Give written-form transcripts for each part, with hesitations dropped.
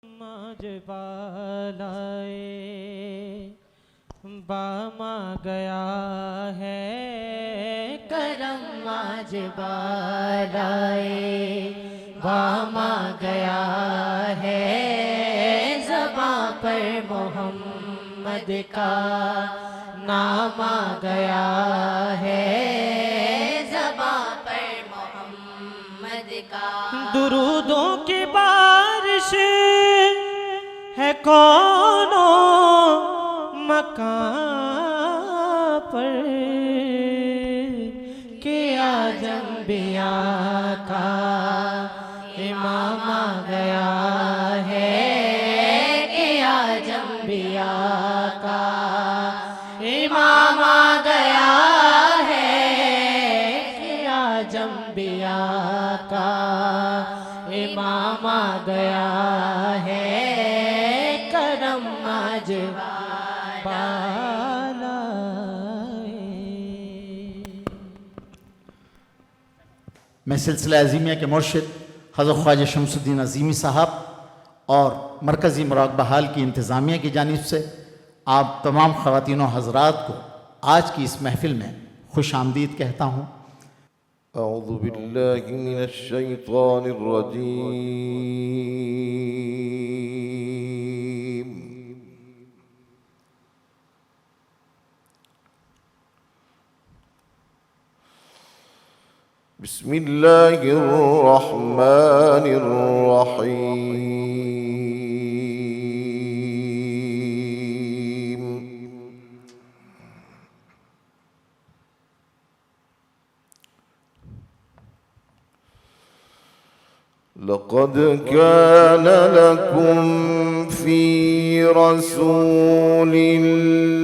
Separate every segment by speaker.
Speaker 1: ماج بالائے باما گیا ہے کرم ماج بالائے باما گیا ہے زباں پر محمد کا نام آ گیا ہے زباں پر محمد کا درودوں کی بارش ہے کونوں مکان پر کہ آج انبیاء کا امام آ گیا ہے کہ آج انبیاء کا امام آ گیا ہے کہ آج انبیاء کا امام آ گیا ہے کرم آج بالائے.
Speaker 2: میں سلسلہ عظیمیہ کے مرشد حضرت خواجہ شمس الدین عظیمی صاحب اور مرکزی مراقبہ حال کی انتظامیہ کی جانب سے آپ تمام خواتین و حضرات کو آج کی اس محفل میں خوش آمدید کہتا ہوں.
Speaker 3: اعوذ باللہ من الشیطان الرجیم. بسم اللہ الرحمن الرحیم. لقد كان لكم في رسول الله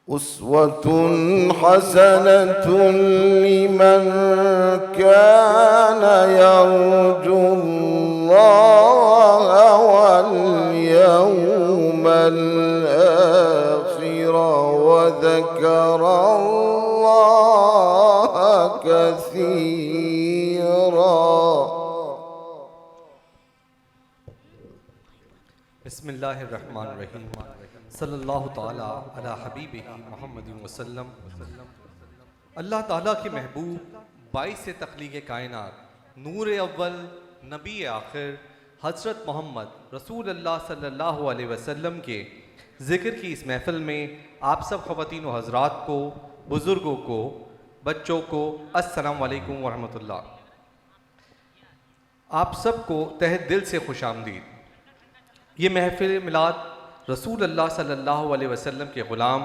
Speaker 3: أسوة حسنة لمن كان يرجو الله واليوم الآخر وذكر الله كثيرا.
Speaker 4: بسم اللہ الرحمن الرحیم. صلی اللہ تعالی علی حبیبہ محمد وسلم. اللہ تعالیٰ کے محبوب باعث تخلیق کائنات نور اول نبی آخر حضرت محمد رسول اللہ صلی اللہ علیہ وسلم کے ذکر کی اس محفل میں آپ سب خواتین و حضرات کو، بزرگوں کو، بچوں کو السلام علیکم ورحمۃ اللہ. آپ سب کو تہہ دل سے خوش آمدید. یہ محفل میلاد رسول اللہ صلی اللہ علیہ وسلم کے غلام،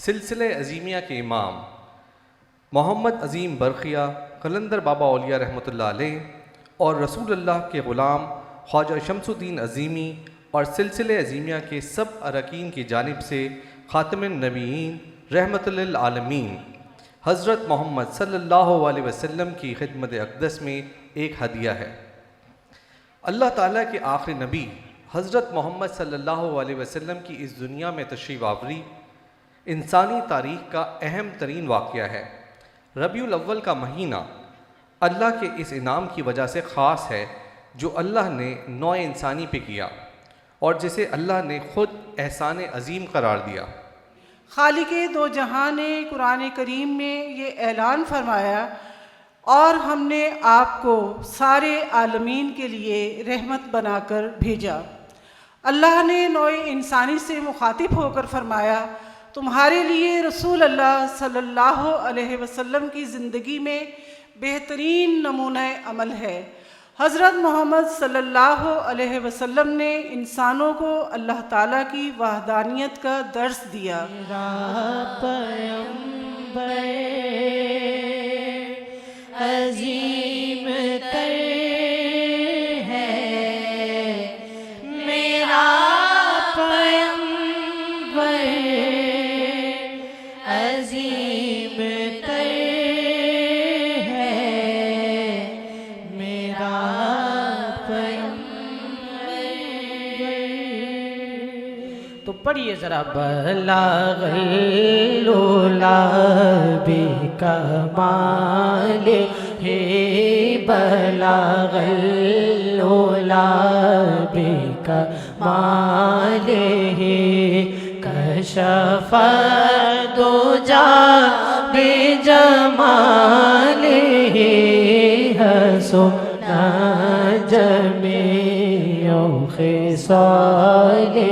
Speaker 4: سلسلہ عظیمیہ کے امام محمد عظیم برقیہ قلندر بابا اولیاء رحمۃ اللہ علیہ اور رسول اللہ کے غلام خواجہ شمس الدین عظیمی اور سلسلہ عظیمیہ کے سب اراکین کی جانب سے خاتم النبیین رحمت للعالمین حضرت محمد صلی اللہ علیہ وسلم کی خدمت اقدس میں ایک ہدیہ ہے. اللہ تعالیٰ کے آخری نبی حضرت محمد صلی اللہ علیہ وسلم کی اس دنیا میں تشریف آوری انسانی تاریخ کا اہم ترین واقعہ ہے. ربیع الاول کا مہینہ اللہ کے اس انعام کی وجہ سے خاص ہے جو اللہ نے نوع انسانی پہ کیا اور جسے اللہ نے خود احسان عظیم قرار دیا.
Speaker 5: خالق دو جہاں نے قرآن کریم میں یہ اعلان فرمایا اور ہم نے آپ کو سارے عالمین کے لیے رحمت بنا کر بھیجا. اللہ نے نوع انسانی سے مخاطب ہو کر فرمایا تمہارے لیے رسول اللہ صلی اللہ علیہ وسلم کی زندگی میں بہترین نمونہ عمل ہے. حضرت محمد صلی اللہ علیہ وسلم نے انسانوں کو اللہ تعالیٰ کی وحدانیت کا درس دیا.
Speaker 1: عظیم تر ہے میرا پیغمبر، عظیم تر ہے میرا پیغمبر. تو پڑھیے ذرا بلغ العلا بکمال ہے بلغ العلا بکمال ہے کشف الدجا بجمال ہے حسن جمیع خصاله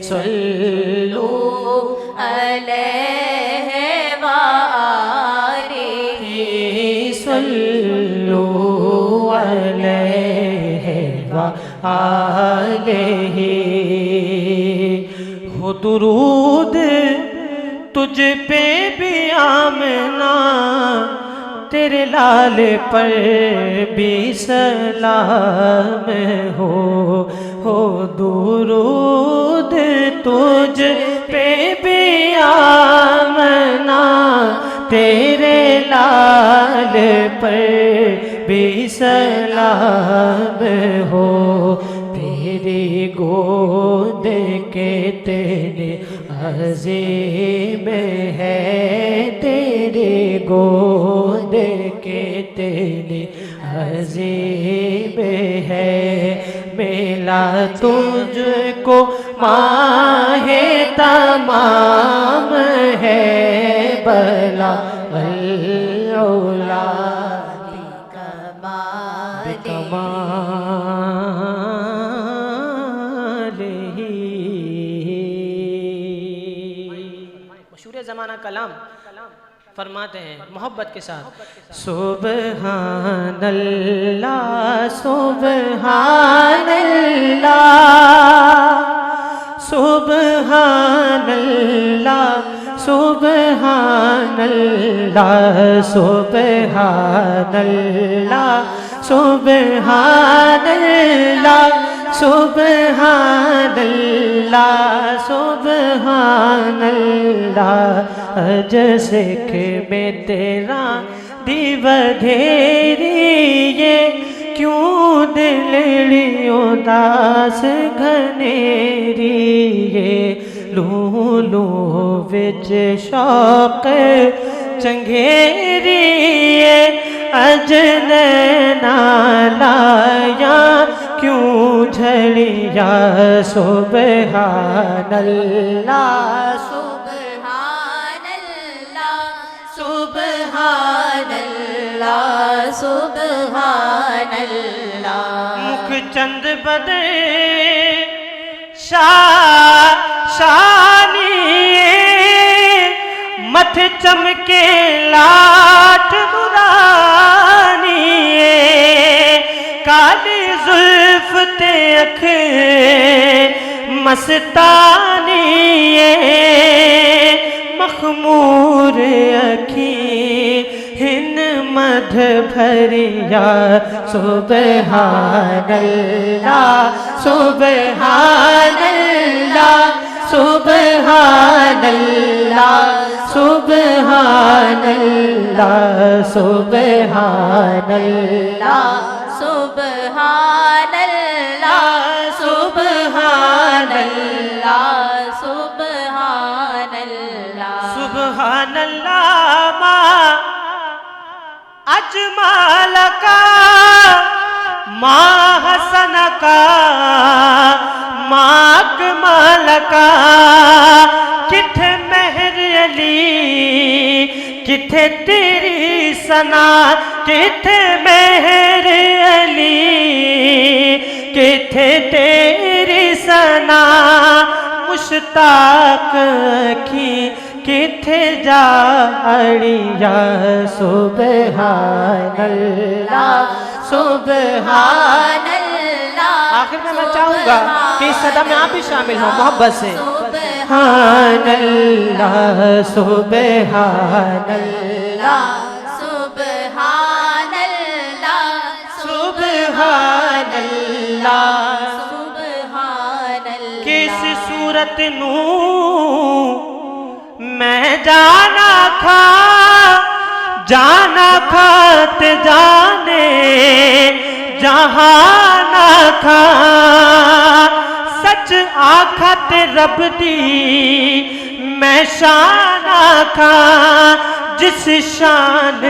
Speaker 1: صلوا
Speaker 6: علیہ وآلہ
Speaker 1: صلوا علیہ وآلہ ہو درود تجھ پہ بھی آمنا تیرے لال پر بھی سلام ہو درود تجھ پہ بھی آمنا تیرے لال پر بھی سلام ہو تیری گود کے تیرے عظیم ہے تیرے گود کے تیرے عظیم ہے ملا تجھ کو ماہ تمام ہے بلغ العلا مشہور زمانہ کلام فرماتے ہیں محبت کے ساتھ سبحان اللہ سبحان اللہ سبحان اللہ سبحان اللہ سبحان اللہ سبحان اللہ سبحان اللہ سبحان اللہ اج سکھ میں تیرا دیو دھیری یہ کیوں دلڑی اداس گھنیری یہ لو لو وچ شوق چنگیری یہ اج نینا لایا کیوں جھڑیا سبحان اللہ
Speaker 6: سبحان اللہ سبحان اللہ سبحان اللہ
Speaker 1: مکھ چند بدر شانی متھ چمکے لاٹ نورانی کالی زلف تے اکھ مستانی مخمور اکھی ہن مدھ بھریا سبحان اللہ سبحان اللہ سبحان اللہ سبحان اللہ سبحان اللہ
Speaker 6: سبحان اللہ سبحان اللہ سبحان اللہ
Speaker 1: سبحان اللہ ما اجمال کا ما حسن کا ما اکمل کا کتھے مہر علی کتھے تیری ثنا کتھے مہر علی کتھے تیری ثنا مشتاق کی کتھے جاڑیا سبحان اللہ سبحان
Speaker 6: اللہ
Speaker 1: آخر میں چاہوں گا کہ اس صدا میں آپ بھی شامل ہوں محبت سے سبحان اللہ سبحان اللہ
Speaker 6: سبحان اللہ
Speaker 1: سبحان اللہ
Speaker 6: سبحان اللہ
Speaker 1: کس صورت نوں میں جانا تھا تے جانے جہاں نہ تھا سچ آکھا تے رب دی میں شان آکھا جس شان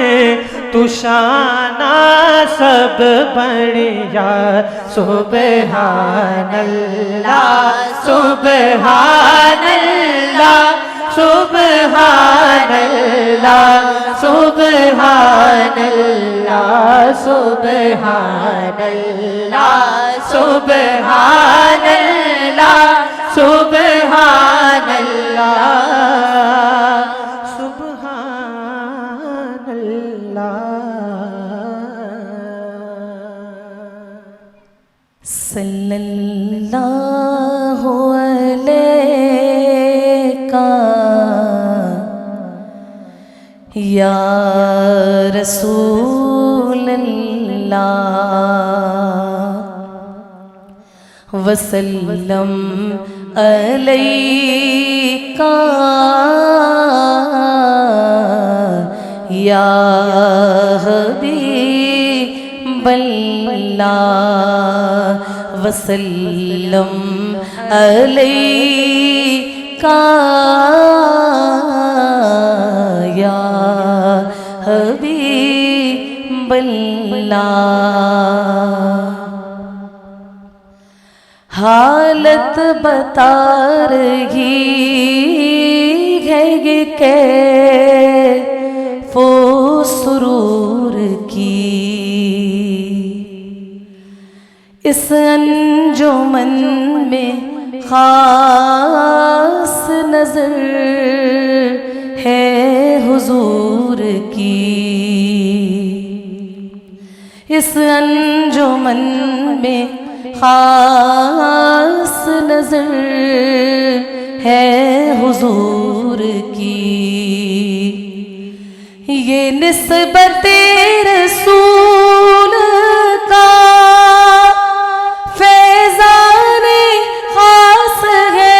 Speaker 1: تو شان سب بڑھیا سبحان اللہ سبحان اللہ سبحان اللہ سبحان اللہ سبحان اللہ سبحان اللہ سبحان اللہ سبحان اللہ
Speaker 6: صلی اللہ علیہ یا رسول اللہ وسلم علیکہ یا حبیب اللہ وسلم علیکہ یا حبیب اللہ حالت بتا رہی ہے یہ کیف و سرور کی اس انجمن میں خاص نظر ہے حضور کی اس انجمن میں خاص نظر ہے حضور کی یہ نسبت رسول کا فیضان خاص ہے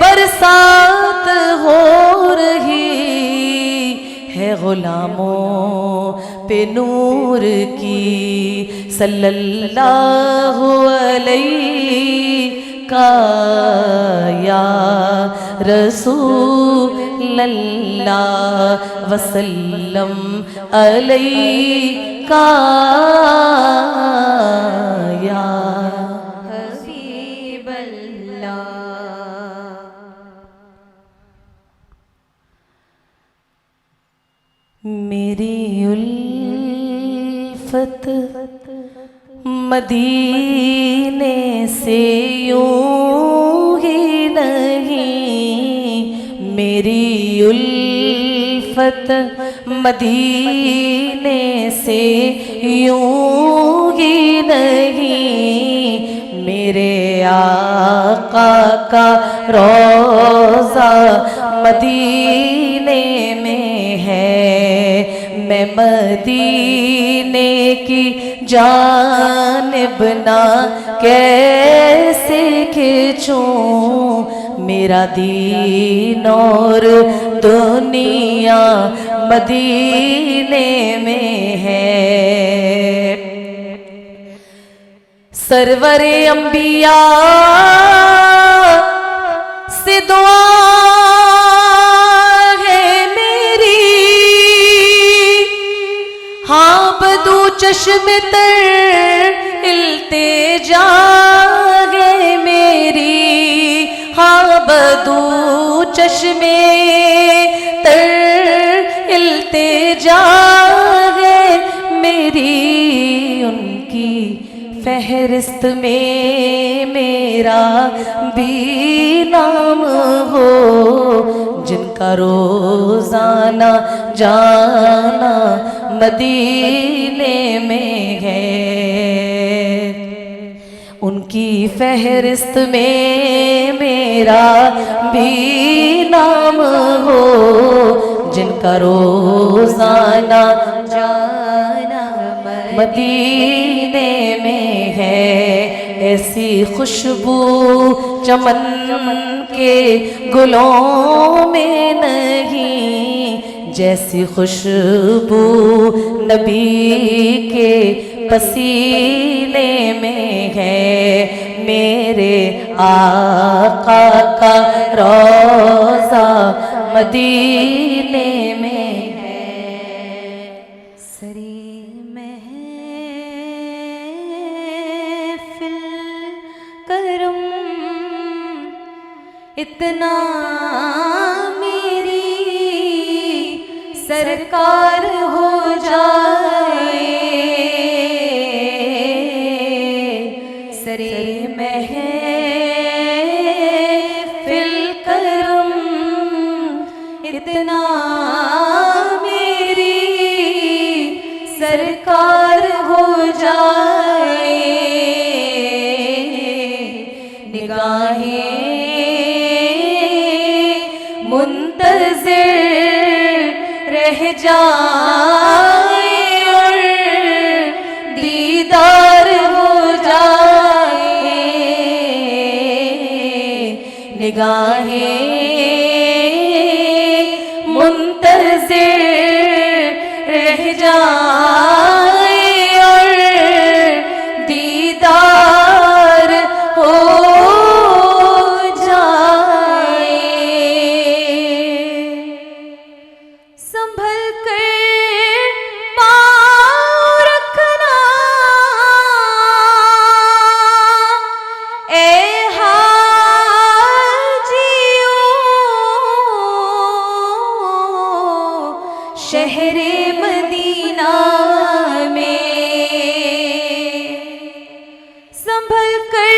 Speaker 6: برسات ہو رہی ہے غلاموں پہ نور کی صلی اللہ علیہ یا رسول اللہ وسلم علیہ یا حبیب اللہ میری الفت مدینے سے یوں ہی نہیں میری الفت مدینے سے یوں ہی نہیں میرے آقا کا روضہ مدینے میں ہے میں مدینے کی جانب نہ کیسے کھینچوں میرا دین اور دنیا مدینے میں ہے سرور انبیاء سے دعا ہے میری ہاں بدو چشم تر التجا ہے میری ہاں بدو چشم تر التجا ہے میری ان کی فہرست میں میرا بھی نام ہو جن کا روزانہ جانا مدینے میں ہے ان کی فہرست میں میرا بھی نام ہو جن کا روزانہ جانا مدینے میں ہے ایسی خوشبو چمن کے گلوں میں نہیں جیسی خوشبو نبی کے پسینے میں ہے میرے آقا کا روضہ مدینے میں ہے سری محفل کرم اتنا میری سرکار ہو جائے سرے محفل کرم اتنا میری سرکار ہو جائے نگاہیں منتظر رہ جائے اور دیدار ہو جائے نگاہیں منتظر رہ جائے اور دیدار ہو سنبھل کر پاؤں رکھنا اے حاجیوں شہر مدینہ میں سنبھل کر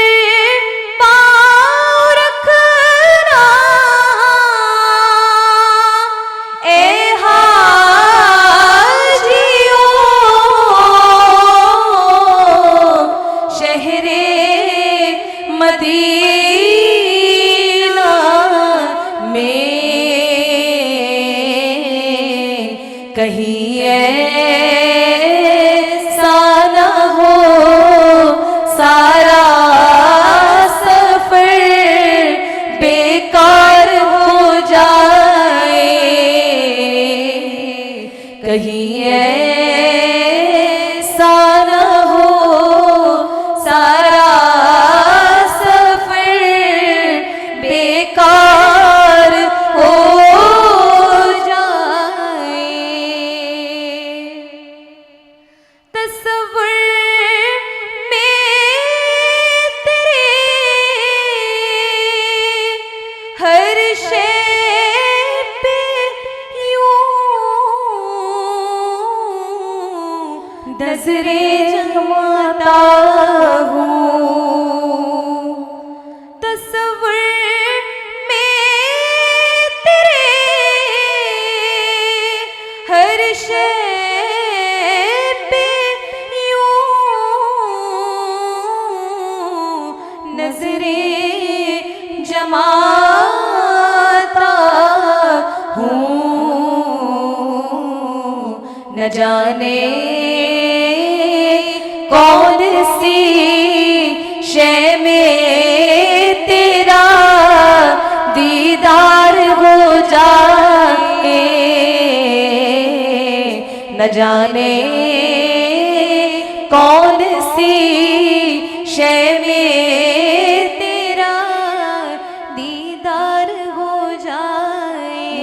Speaker 6: پاؤں رکھنا اے شہر مدینہ میں کہیں ایسا نہ ہو سارا سفر بیکار ہو جائے کہیں ایسا نہ ہو سارا سفر بیکار ہو جائے تصور میں تیرے ہر شے پہ یوں نظریں جماتا ہوں تصور میں تیرے ہر شے پہ یوں نظریں جماتا ہوں نہ جانے کون سی شے میں تیرا دیدار ہو جائے نہ جانے کون سی شے میں تیرا دیدار ہو جائے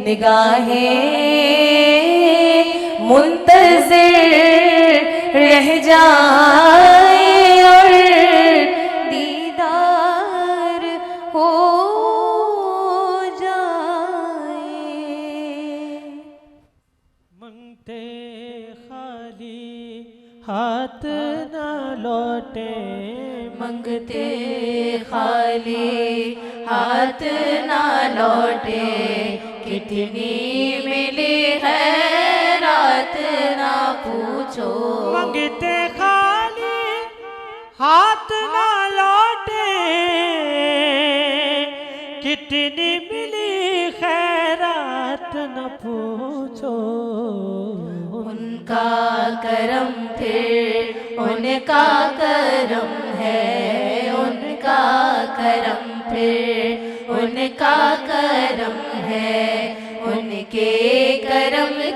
Speaker 6: نگاہیں منتظر رہ جائے اور دیدار ہو جائے
Speaker 1: منگتے خالی ہاتھ نہ لوٹے
Speaker 6: منگتے خالی ہاتھ نہ لوٹے کتنی ملی خیرات نہ پوچھو
Speaker 1: منگتے خالی ہاتھ نہ لوٹے کتنی ملی خیرات نہ پوچھو
Speaker 6: ان کا کرم پھر ان کا کرم ہے ان کا کرم پھر ان کا کرم ہے ان کے کرم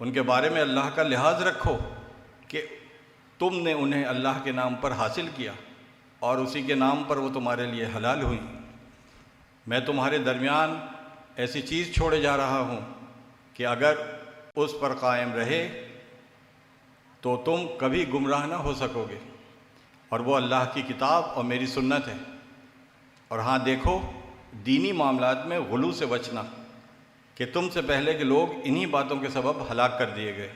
Speaker 7: ان کے بارے میں اللہ کا لحاظ رکھو کہ تم نے انہیں اللہ کے نام پر حاصل کیا اور اسی کے نام پر وہ تمہارے لیے حلال ہوئیں۔ میں تمہارے درمیان ایسی چیز چھوڑے جا رہا ہوں کہ اگر اس پر قائم رہے تو تم کبھی گمراہ نہ ہو سکو گے، اور وہ اللہ کی کتاب اور میری سنت ہے۔ اور ہاں دیکھو، دینی معاملات میں غلو سے بچنا کہ تم سے پہلے کے لوگ انہی باتوں کے سبب ہلاک کر دیے گئے۔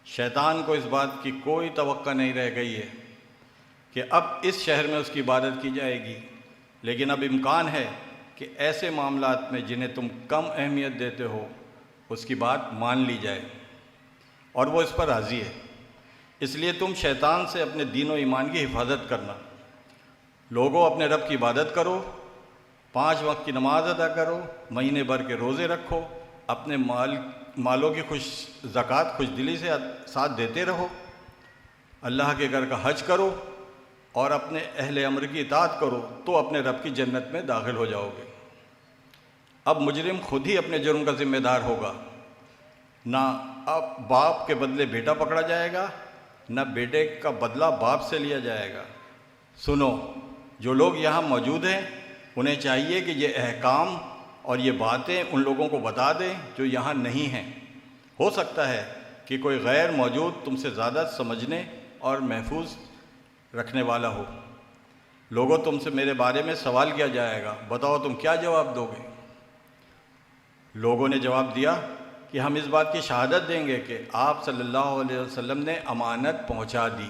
Speaker 7: شیطان کو اس بات کی کوئی توقع نہیں رہ گئی ہے کہ اب اس شہر میں اس کی عبادت کی جائے گی، لیکن اب امکان ہے کہ ایسے معاملات میں جنہیں تم کم اہمیت دیتے ہو اس کی بات مان لی جائے، اور وہ اس پر راضی ہے۔ اس لیے تم شیطان سے اپنے دین و ایمان کی حفاظت کرنا۔ لوگوں، اپنے رب کی عبادت کرو، 5 وقت کی نماز ادا کرو، مہینے بھر کے روزے رکھو، اپنے مالوں کی زکوٰۃ خوش دلی سے ساتھ دیتے رہو، اللہ کے گھر کا حج کرو اور اپنے اہل امر کی اطاعت کرو تو اپنے رب کی جنت میں داخل ہو جاؤ گے۔ اب مجرم خود ہی اپنے جرم کا ذمہ دار ہوگا، نہ اب باپ کے بدلے بیٹا پکڑا جائے گا، نہ بیٹے کا بدلہ باپ سے لیا جائے گا۔ سنو، جو لوگ یہاں موجود ہیں انہیں چاہیے کہ یہ احکام اور یہ باتیں ان لوگوں کو بتا دیں جو یہاں نہیں ہیں۔ ہو سکتا ہے کہ کوئی غیر موجود تم سے زیادہ سمجھنے اور محفوظ رکھنے والا ہو۔ لوگوں، تم سے میرے بارے میں سوال کیا جائے گا، بتاؤ تم کیا جواب دو گے؟ لوگوں نے جواب دیا کہ ہم اس بات کی شہادت دیں گے کہ آپ صلی اللہ علیہ وسلم نے امانت پہنچا دی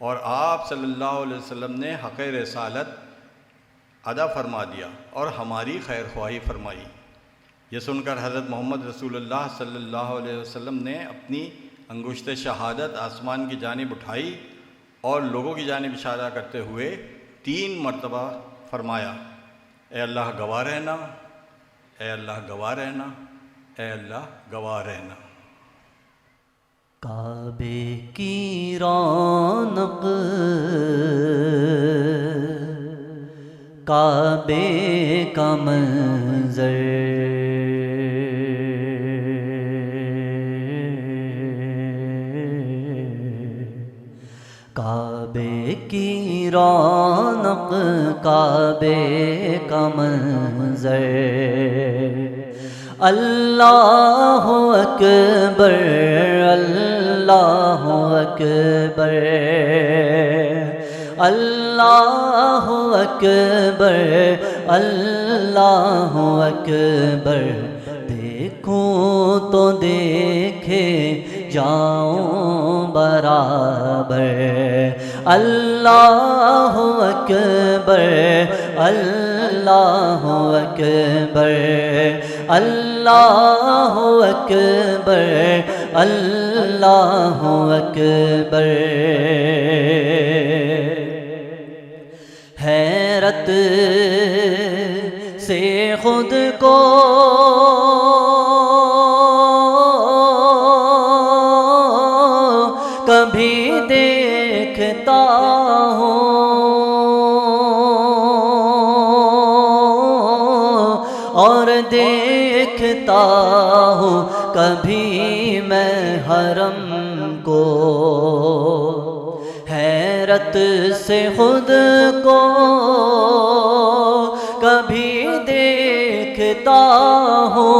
Speaker 7: اور آپ صلی اللہ علیہ وسلم نے حق رسالت ادا فرما دیا اور ہماری خیر خواہی فرمائی۔ یہ سن کر حضرت محمد رسول اللہ صلی اللہ علیہ وسلم نے اپنی انگشت شہادت آسمان کی جانب اٹھائی اور لوگوں کی جانب اشارہ کرتے ہوئے 3 مرتبہ فرمایا، اے اللہ گواہ رہنا، اے اللہ گواہ رہنا، اے اللہ گواہ رہنا۔
Speaker 1: کعبے کی رونق، کعبے کا منظر، کعبے کی رونق، کعبے کا منظر، اللہ اکبر، اللہ اکبر، اللہ اکبر، اللہ اکبر، دیکھوں تو دیکھے جاؤں برابر، اللہ اکبر، اللہ اکبر، اللہ اکبر، اللہ اکبر۔ حیرت سے خود کو کبھی دیکھتا ہوں اور دیکھتا ہوں کبھی میں حرم کو، حیرت سے خود کو کبھی دیکھتا ہوں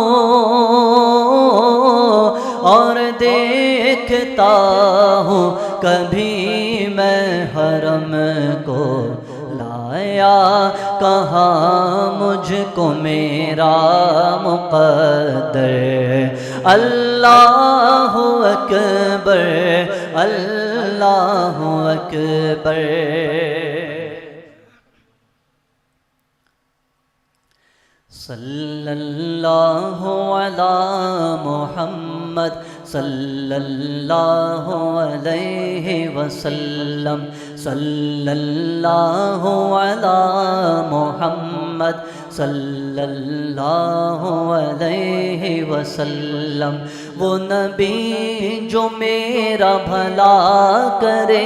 Speaker 1: اور دیکھتا ہوں کبھی میں حرم کو، لایا کہاں مجھ کو میرا مقدر، اللہ اکبر، اللہ اکبر۔ صلی اللہ علی محمد صلی اللہ علیہ وسلم، صلی اللہ علی محمد صلی اللہ علیہ وسلم، وہ نبی جو میرا بھلا کرے،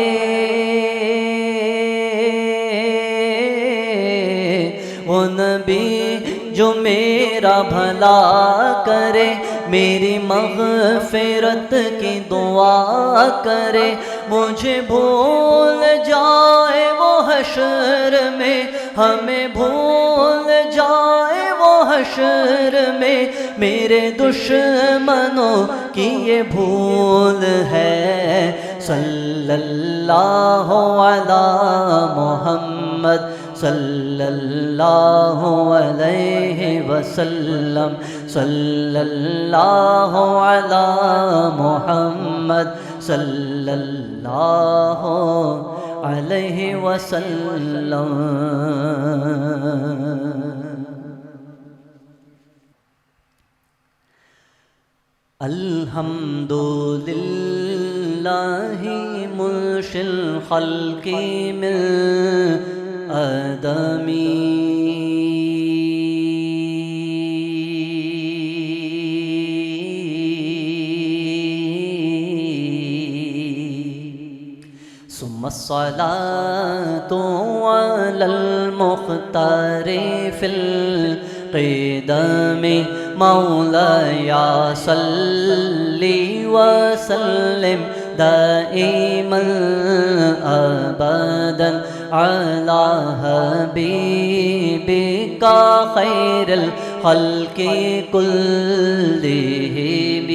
Speaker 1: وہ نبی جو میرا بھلا کرے، میری مغفرت کی دعا کرے، مجھے بھول جائے وہ حشر میں، ہمیں بھول جائے وہ حشر میں، میرے دشمنوں کی یہ بھول ہے۔ صلی اللہ علی محمد صلی اللہ علیہ وسلم، صلی اللہ علی محمد صلی اللہ علیہ وسلم۔ الحمد للہ منشی الخلق من ثم الصلاة على المختار في القدم مولاي صل وسلم دائما أبدا على حبيبك خير الخلق كلهم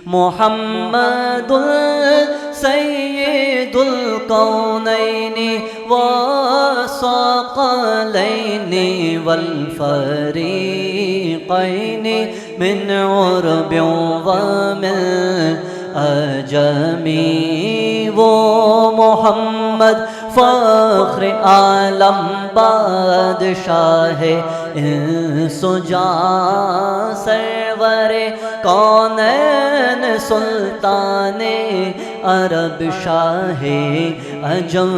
Speaker 1: محمد سید الکونین والثقلین والفریقین من عرب ومن عجم، وہ محمد فخر عالم بادشاہ انس و جاں سرور کونین سلطان عرب شاہ عجم،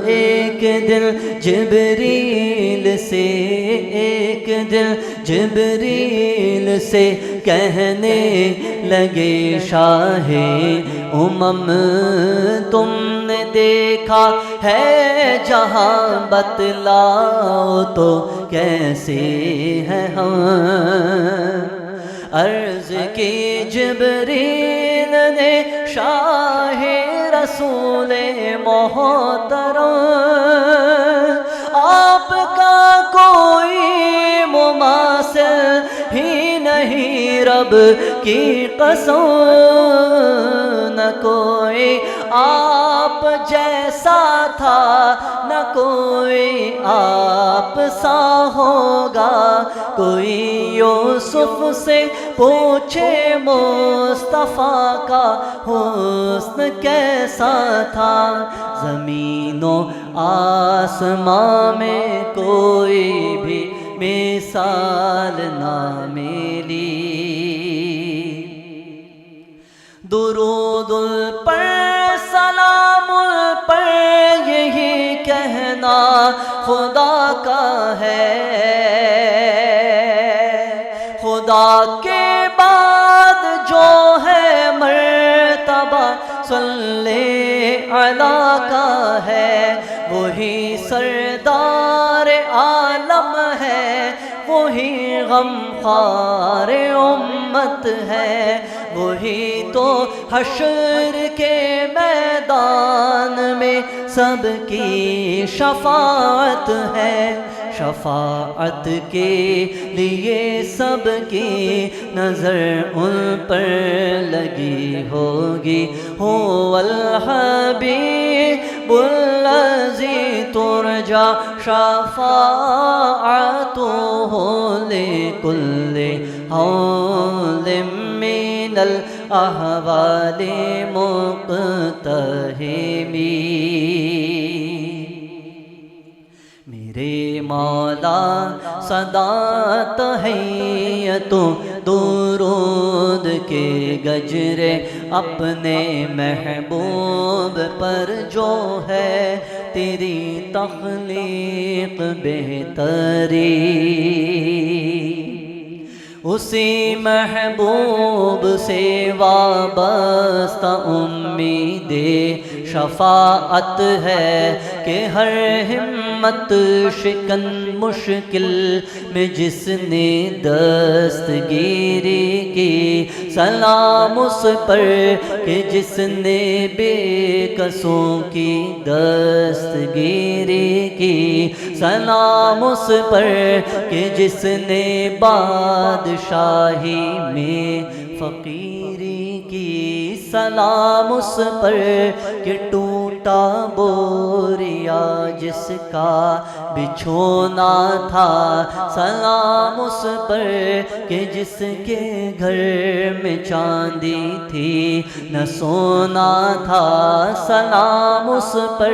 Speaker 1: ایک دل جبریل سے ایک دل جبریل سے کہنے لگے شاہ امم تم نے دیکھا ہے جہاں بتلاؤ تو کیسے ہیں ہم، عرض کی جبریل نے شاہ رسول محترم، آپ کا کوئی مماثل ہی نہیں، رب کی قسم نہ کوئی آپ جیسا تھا نہ کوئی آپ سا ہوگا، کوئی یوسف سے پوچھے مصطفیٰ کا حسن کیسا تھا، زمین و آسمان میں کوئی بھی مثال نہ ملی، درود پر سلام پر یہی کہنا خدا کا ہے، خدا کے بعد جو ہے مرتبہ صلی علیہ کا ہے، وہی سردار عالم ہے، وہی غمخوار امت ہے، وہی تو حشر کے میدان میں سب کی شفاعت ہے، شفاعت کے لیے سب کی نظر ان پر لگی ہوگی، هو الحبیب الذی ترجى شفاعته لكل حول من الأحوال مقتحم، میرے مولا صدا تحیت درود کے گجرے اپنے محبوب پر جو ہے، تیری تخلیق بہتری، اسی محبوب سے وابستہ امید شفاعت ہے کہ ہر ہمت ہمت شکن مشکل میں جس نے دستگیری کی، سلام اس پر کہ جس نے بے کسوں کی دستگیری کی، سلام اس پر کہ جس نے بادشاہی میں فقیری کی، سلام اس پر کہ ٹوٹا بوریا جس کا بچھونا تھا، سلام اس پر کہ جس کے گھر میں چاندی تھی نہ سونا تھا، سلام اس پر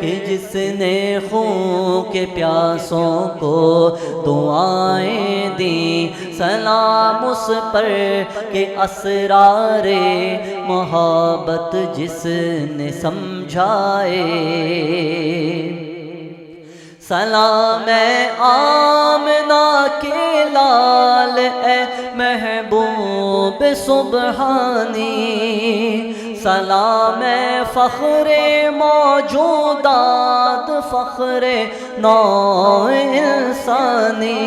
Speaker 1: کہ جس نے خون کے پیاسوں کو دعائیں دیں، سلام اس پر کہ اسرار محبت جس نے سمجھائے، سلام اے آمنہ کے لال اے محبوب سبحانی، سلام اے فخر موجودات فخر نو انسانی،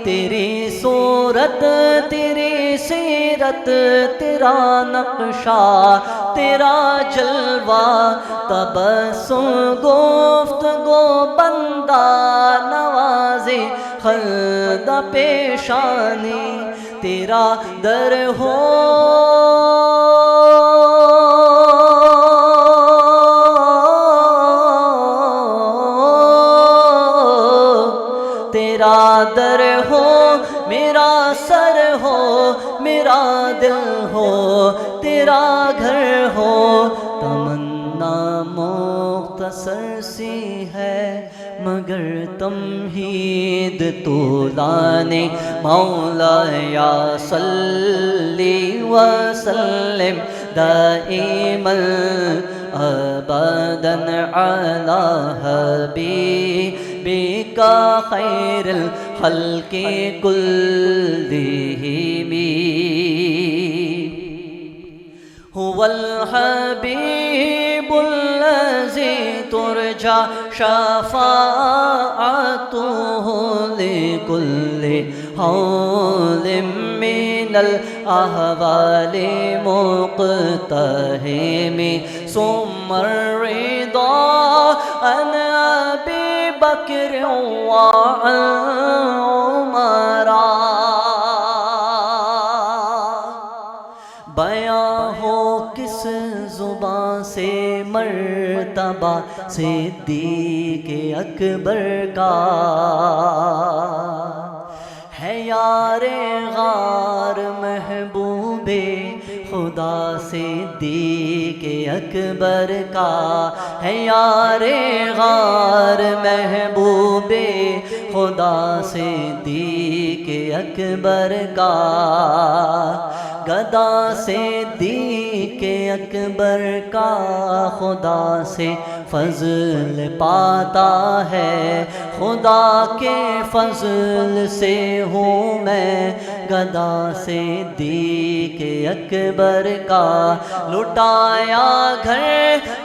Speaker 1: تیری صورت تیری سیرت تیرا نقشہ تیرا جلوہ، تبسم گفتگو بندہ نوازی خندہ پیشانی، تیرا در ہو تیرا در ہو میرا سر ہو میرا دل ہو تیرا گھر ہو، تمنا مختصر سی ہے مگر تمہید طولانی، مولا یا صلی وسلم دائما ابدا علی حبیبک خیر الخلق کلہم، هو الحبیب الذی ترجى شفاعته لكل حول من الأهوال مقتحم، ثم الرضا عن أبي بكر وعن عمر، بیاں ہو کس زبان سے مرتبہ صدیق اکبر کا، ہے یار غار محبوب خدا صدیق اکبر کا، ہے یار غار محبوب خدا صدیق اکبر کا، گدا صدیق اکبر کا خدا سے فضل پاتا ہے، خدا کے فضل سے ہوں میں گدا صدیق اکبر کا، لٹایا گھر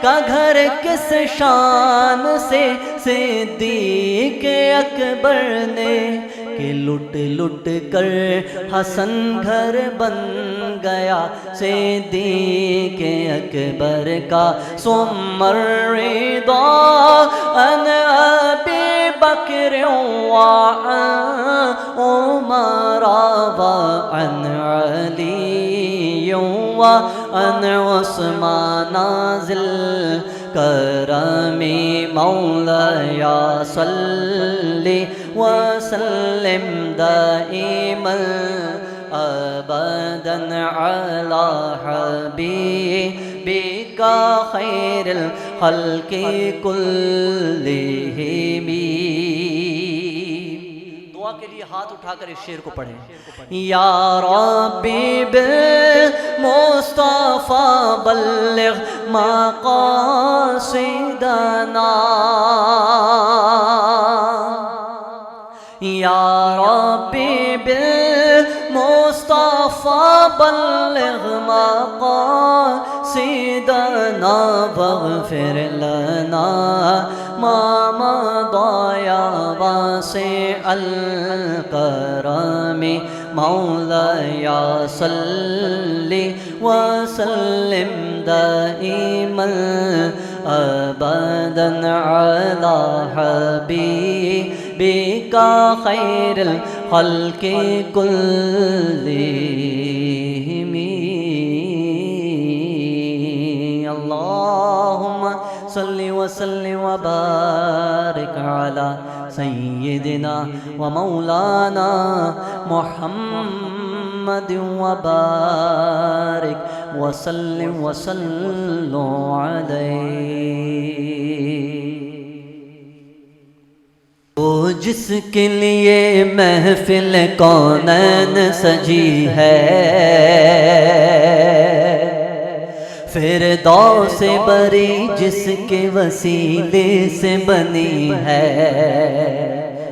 Speaker 1: کا گھر کس شان سے صدیق اکبر نے، کہ لٹ لٹ کر حسن گھر بن گیا صدیق اکبر کا، ثم الرضا عن ابی بکر وعن عمر وعن علی وعن عثمان ذی الکرم، مولاي صلی وسلم دائما ابدا على حبیبک خیر الخلق کلہم۔ دعا کے لیے ہاتھ اٹھا کر اس شعر کو پڑھیں، یا ربی بالمصطفى بلغ مقاصدنا، یا ربی بالمصطفى بلغ مقاصدنا،
Speaker 8: واغفر لنا ما مضى يا واسع الكرم مولاي صل وسلم دائما أبدا على حبيبك خير الخلق كلهم اللهم صل وسلم وبارك على سيدنا ومولانا محمد وبارك وسلم وصلوا عليه وہ جس کے لیے محفل کونین سجی ہے فردوس بری جس کے وسیلے سے بنی ہے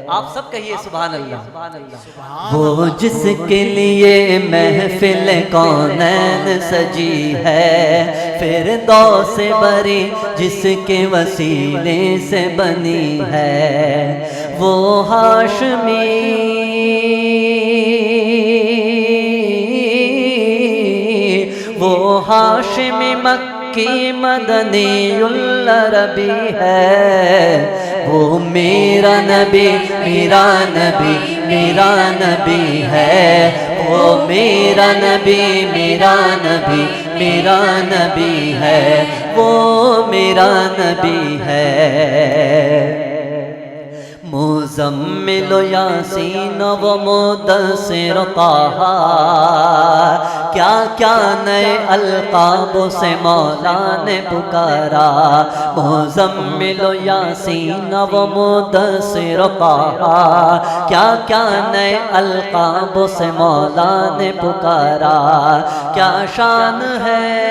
Speaker 8: آپ سب کہیے سبحان اللہ وہ جس کے لیے محفل کونین سجی ہے فردوس بری جس کے وسیلے سے بنی ہے وہ ہاشمی وہ ہاشمی مکی مدنی العربی ہے وہ میرا نبی میرا نبی میرا نبی ہے وہ میرا نبی میرا نبی میرا نبی ہے وہ میرا نبی ہے مزمل یاسین و مدثر طہ کیا کیا نئے القاب سے مولا نے پکارا مزمل یاسین و مدثر طہ کیا کیا نئے القاب سے مولا نے پکارا کیا شان ہے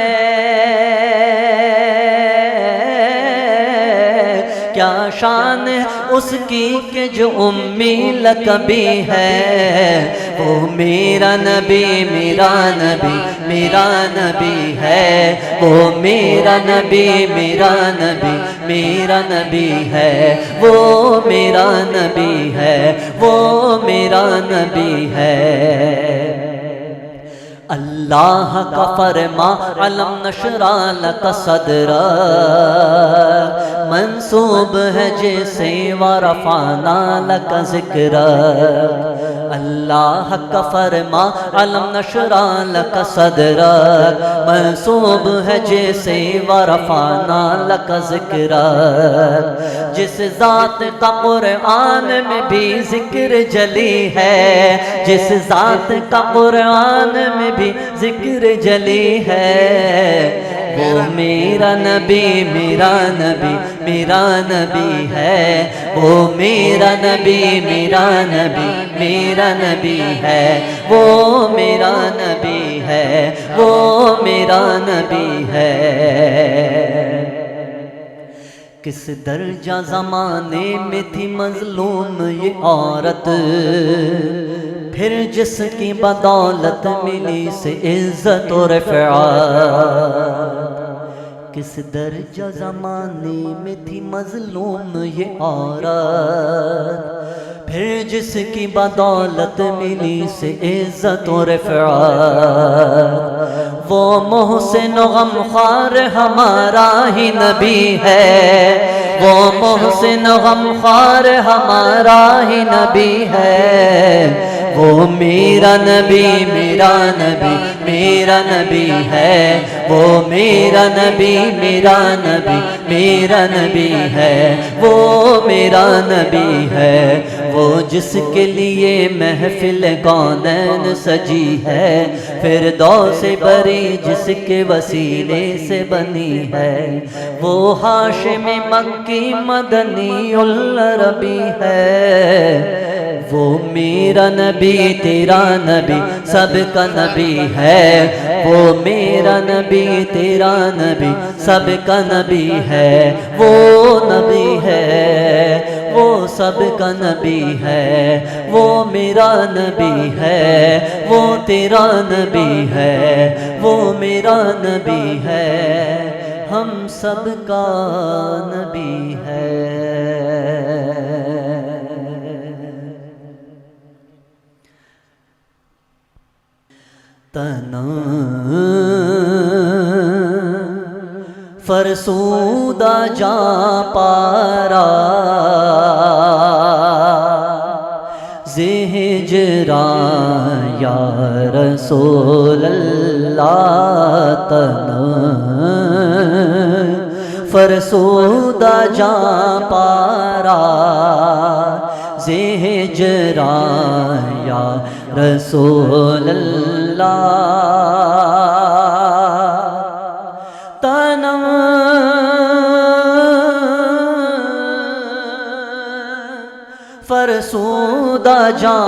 Speaker 8: کیا شان اس کی کہ جو امی لقبی ہے وہ میرا نبی میرا نبی میرا نبی ہے وہ میرا نبی میرا نبی میرا نبی ہے وہ میرا نبی ہے وہ میرا نبی ہے اللہ کا فرما علم نشرا لک صدرا منصوب ہے جیسے ورفعنا لک ذکرا اللہ کا فرما علم نشرا لک صدرا منصوب ہے جیسے ورفعنا لک ذکرا جس ذات کا قرآن میں بھی ذکر جلی ہے جس ذات کا قرآن میں بھی ذکر جلی ہے وہ میرا نبی میرا نبی میرا نبی ہے وہ میرا نبی میرا نبی میرا نبی ہے وہ میرا نبی ہے وہ میرا نبی ہے کس درجہ زمانے میں تھی مظلوم یہ عورت پھر جس کی بدولت ملی سے عزت و رفعت کس درجہ زمانے میں تھی مظلوم یہ عورت پھر جس کی بدولت ملی سے عزت و رفعت وہ محسن و غمخوار ہمارا ہی نبی ہے وہ محسن و غمخوار ہمارا ہی نبی ہے وہ میرا نبی میرا نبی میرا نبی ہے وہ میرا نبی میرا نبی میرا نبی ہے وہ میرا نبی ہے وہ جس کے لیے محفل کونین سجی ہے فردوس بری جس کے وسیلے سے بنی ہے وہ ہاشم مکی مدنی العربی ہے وہ میرا نبی تیرا نبی سب کا نبی ہے وہ میرا نبی تیرا نبی سب کا نبی ہے وہ نبی ہے وہ سب کا نبی ہے وہ میرا نبی ہے وہ تیرا نبی ہے وہ میرا نبی ہے ہم سب کا نبی ہے. تنم فرسودہ جا پارا ہجران یا رسول اللہ. تنم فرسودہ جا پارا ہجران یا رسول اللہ. تنم فرسودہ جا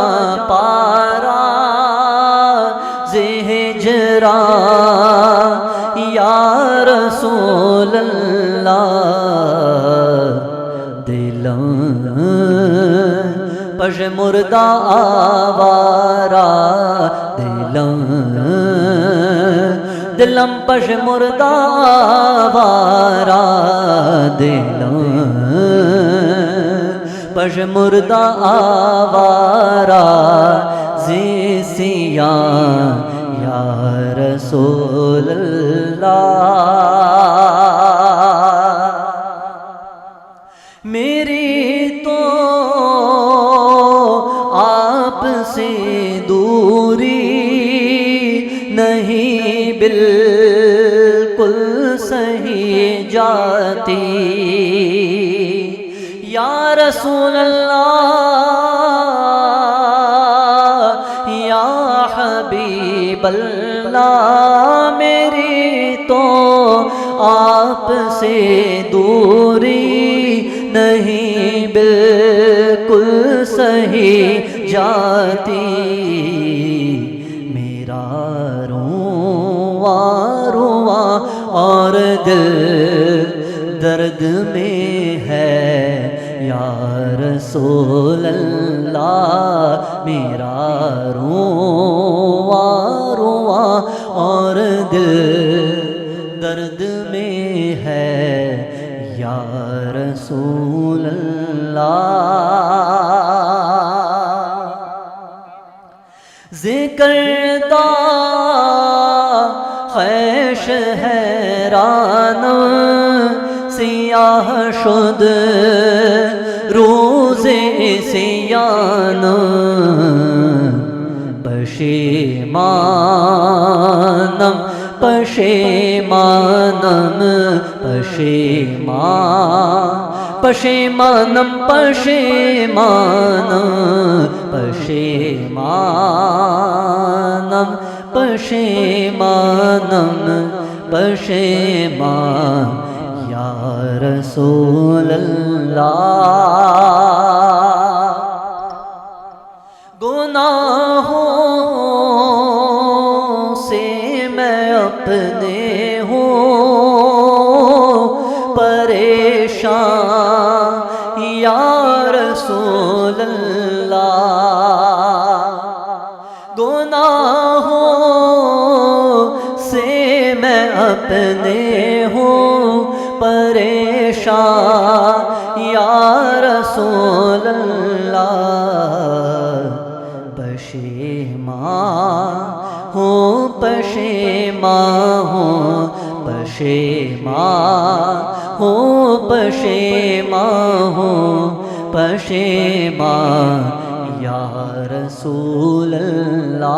Speaker 8: پارا ہجران یا رسول اللہ. دلم پش مردہ آوارا دلم پش مردہ آوارا دلم پش مردہ آوارا زیسیاں یا رسول اللہ. میری تو آپ سے دوری نہیں بالکل صحیح جاتی. یا رسول اللہ یا حبیب اللہ میری تو آپ سے دوری نہیں بالکل صحیح جاتی. میرا رواں رواں اور دل درد میں ہے یا رسول اللہ. میرا رواں رواں اور دل درد میں ہے یا رسول اللہ. ذکر دا خیش حیران سیاہ شد روز سیان پشیمانم پشیمانم پشیمانم پشیمانم پشیمانم پشیمان یا رسول اللہ. گناہوں سے میں اپنے ہوں پریشان یا رسول اللہ. گناہوں سے میں اپنے ہوں پریشان یا رسول اللہ. پشیمان ہوں پشیمان ہوں پشیمان ہوں پشیمان ہوں پشیمان یا رسول اللہ.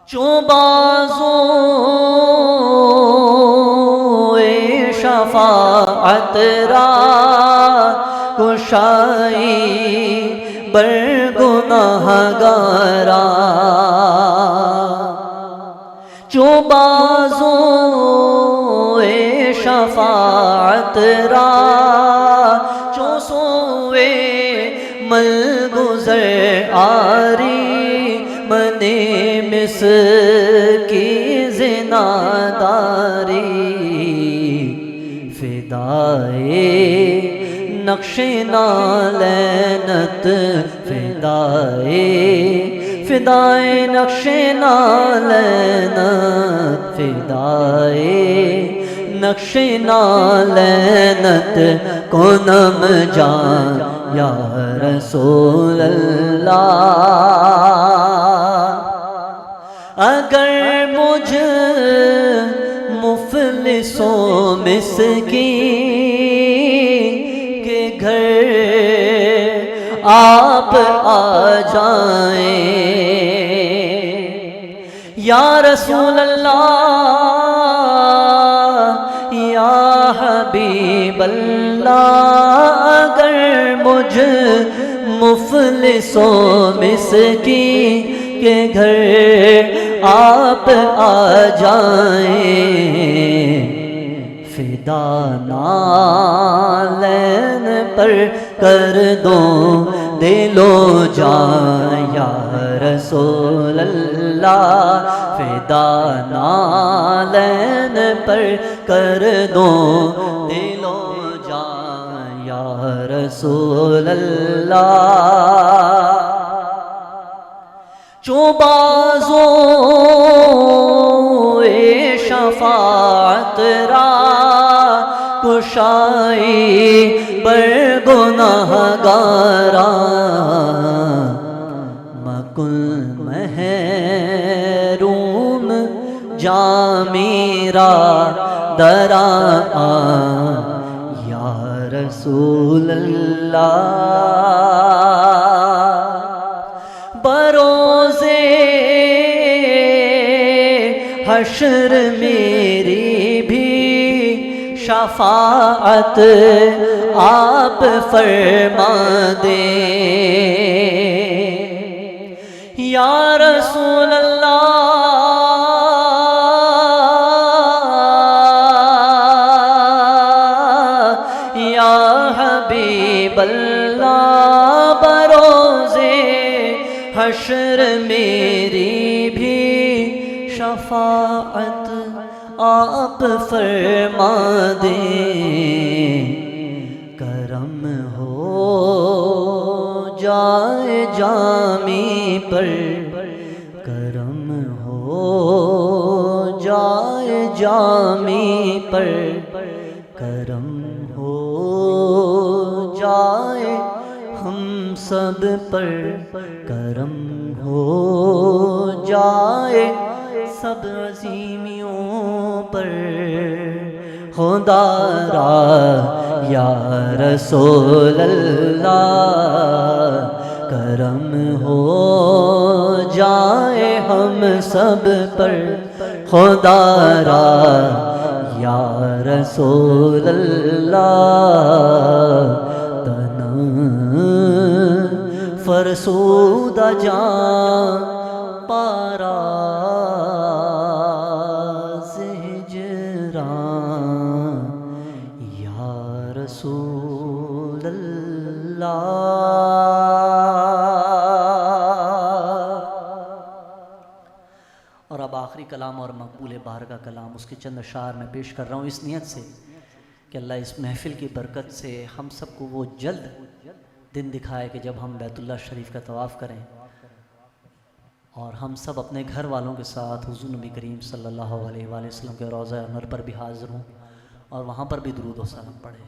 Speaker 8: چوں بازوں شفاعت را کشائی بر گناہگارا. چوں بازوں شفاعت را چوں سوئے مل گزر آری من مس کی زناداری. فدائے نقش نالینت فدائے فدائے نقش نالینت، فدائے نقش نالینت کو نم جان یا رسول اللہ۔ اگر مجھ مفلسوں مسکین کے گھر آپ آ جائیں یا رسول اللہ یا حبیب اللہ، اگر مجھ مفلسوں مسکین کے گھر آپ آ جائیں، فدا نالین پر کر دو دل و جان یا رسول اللہ، فدا نالین پر کر دو دل و جان یا رسول اللہ۔ چو بازو شفاعت را کشائی بر گناہ گارا، مکن محروم جامیرا درا یا رسول اللہ۔ بروزے حشر میری بھی شفاعت آپ فرما دیں یا رسول اللہ یا حبیب اللہ، بروزے حشر میری بھی شفاعت آپ فرما دیں، کرم ہو جائے جامی پر، کرم ہو جائے جامی پر، کرم ہو جائے ہم سب پر، کرم ہو جائے سب عظیمیوں پر، خدا را یا رسول اللہ، کرم ہو جائے ہم سب پر، خدا را یا رسول اللہ، تن فرسودہ جان پارا ہجران یا رسول اللہ۔ اور اب آخری کلام اور مقبول بارگاہ کلام، اس کے چند اشعار میں پیش کر رہا ہوں اس نیت سے کہ اللہ اس محفل کی برکت سے ہم سب کو وہ جلد دن دکھائے کہ جب ہم بیت اللہ شریف کا طواف کریں اور ہم سب اپنے گھر والوں کے ساتھ حضور نبی کریم صلی اللہ علیہ وآلہ وسلم کے روضہ انور پر بھی حاضر ہوں اور وہاں پر بھی درود و سلام پڑھیں۔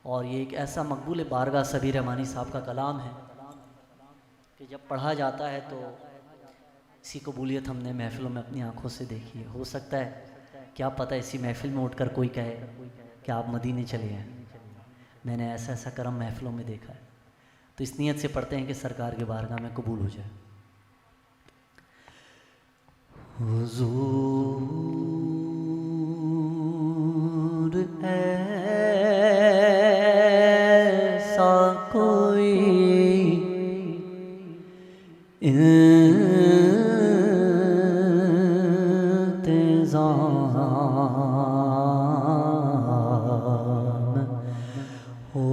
Speaker 8: اور یہ ایک ایسا مقبول بارگاہ سبیر رحمانی صاحب کا کلام ہے کہ جب پڑھا جاتا ہے تو اسی قبولیت ہم نے محفلوں میں اپنی آنکھوں سے دیکھی ہے۔ ہو سکتا ہے کیا پتہ اسی محفل میں اٹھ کر کوئی کہے کہ آپ مدینے چلے ہیں، میں نے ایسا ایسا کرم محفلوں میں دیکھا ہے۔ تو اس نیت سے پڑھتے ہیں کہ سرکار کے بارگاہ میں قبول ہو جائے۔ حضور ایسا کوئی انتظام ہو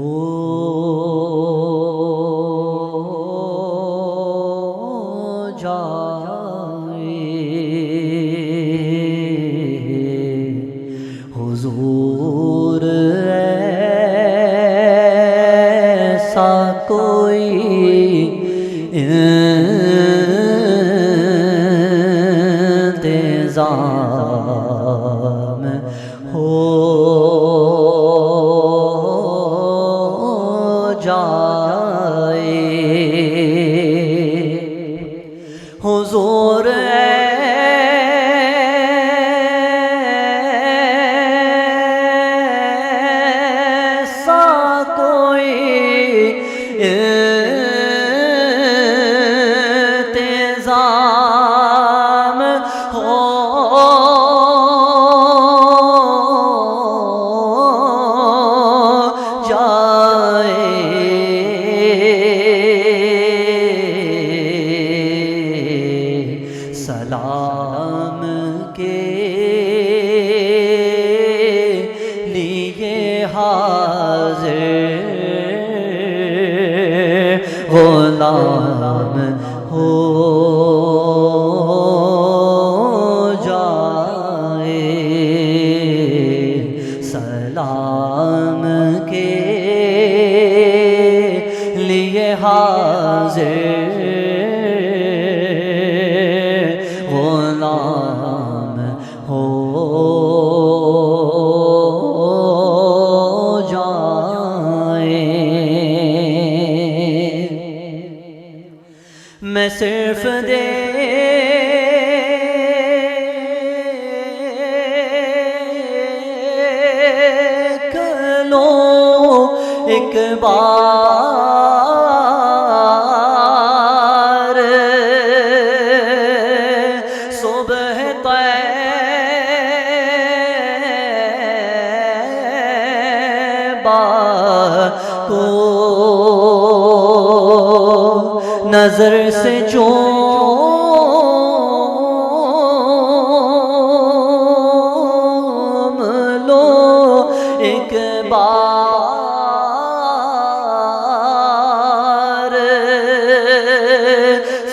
Speaker 8: حضور ایسا کوئی غلام ہو جائے، سلام کے لیے حاضر غلام ہو جائے۔ میں صرف دیکھ لوں ایک بار صبح طیبہ کو نظر سے چوم لو ایک بار،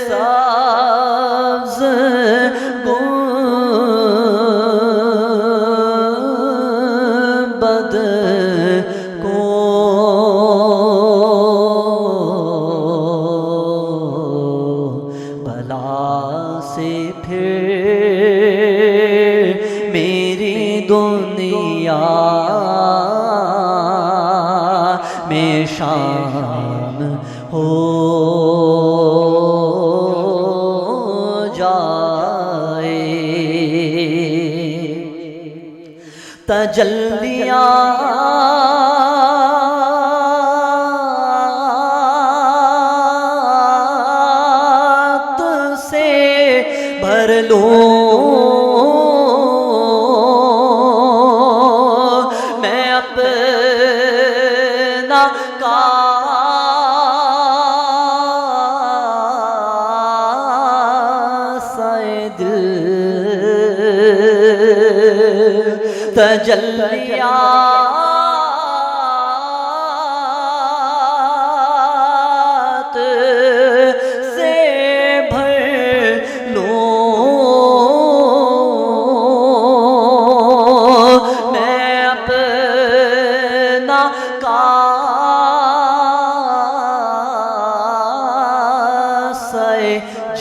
Speaker 8: سبز گنبد کو بلا سے پھر میری دنیا میں شام ہو جائے۔ تجلیات سے بھر لوں میں اپنا کاسہ دل، تجلیات سے بھر لوں میں اپنا کاسہ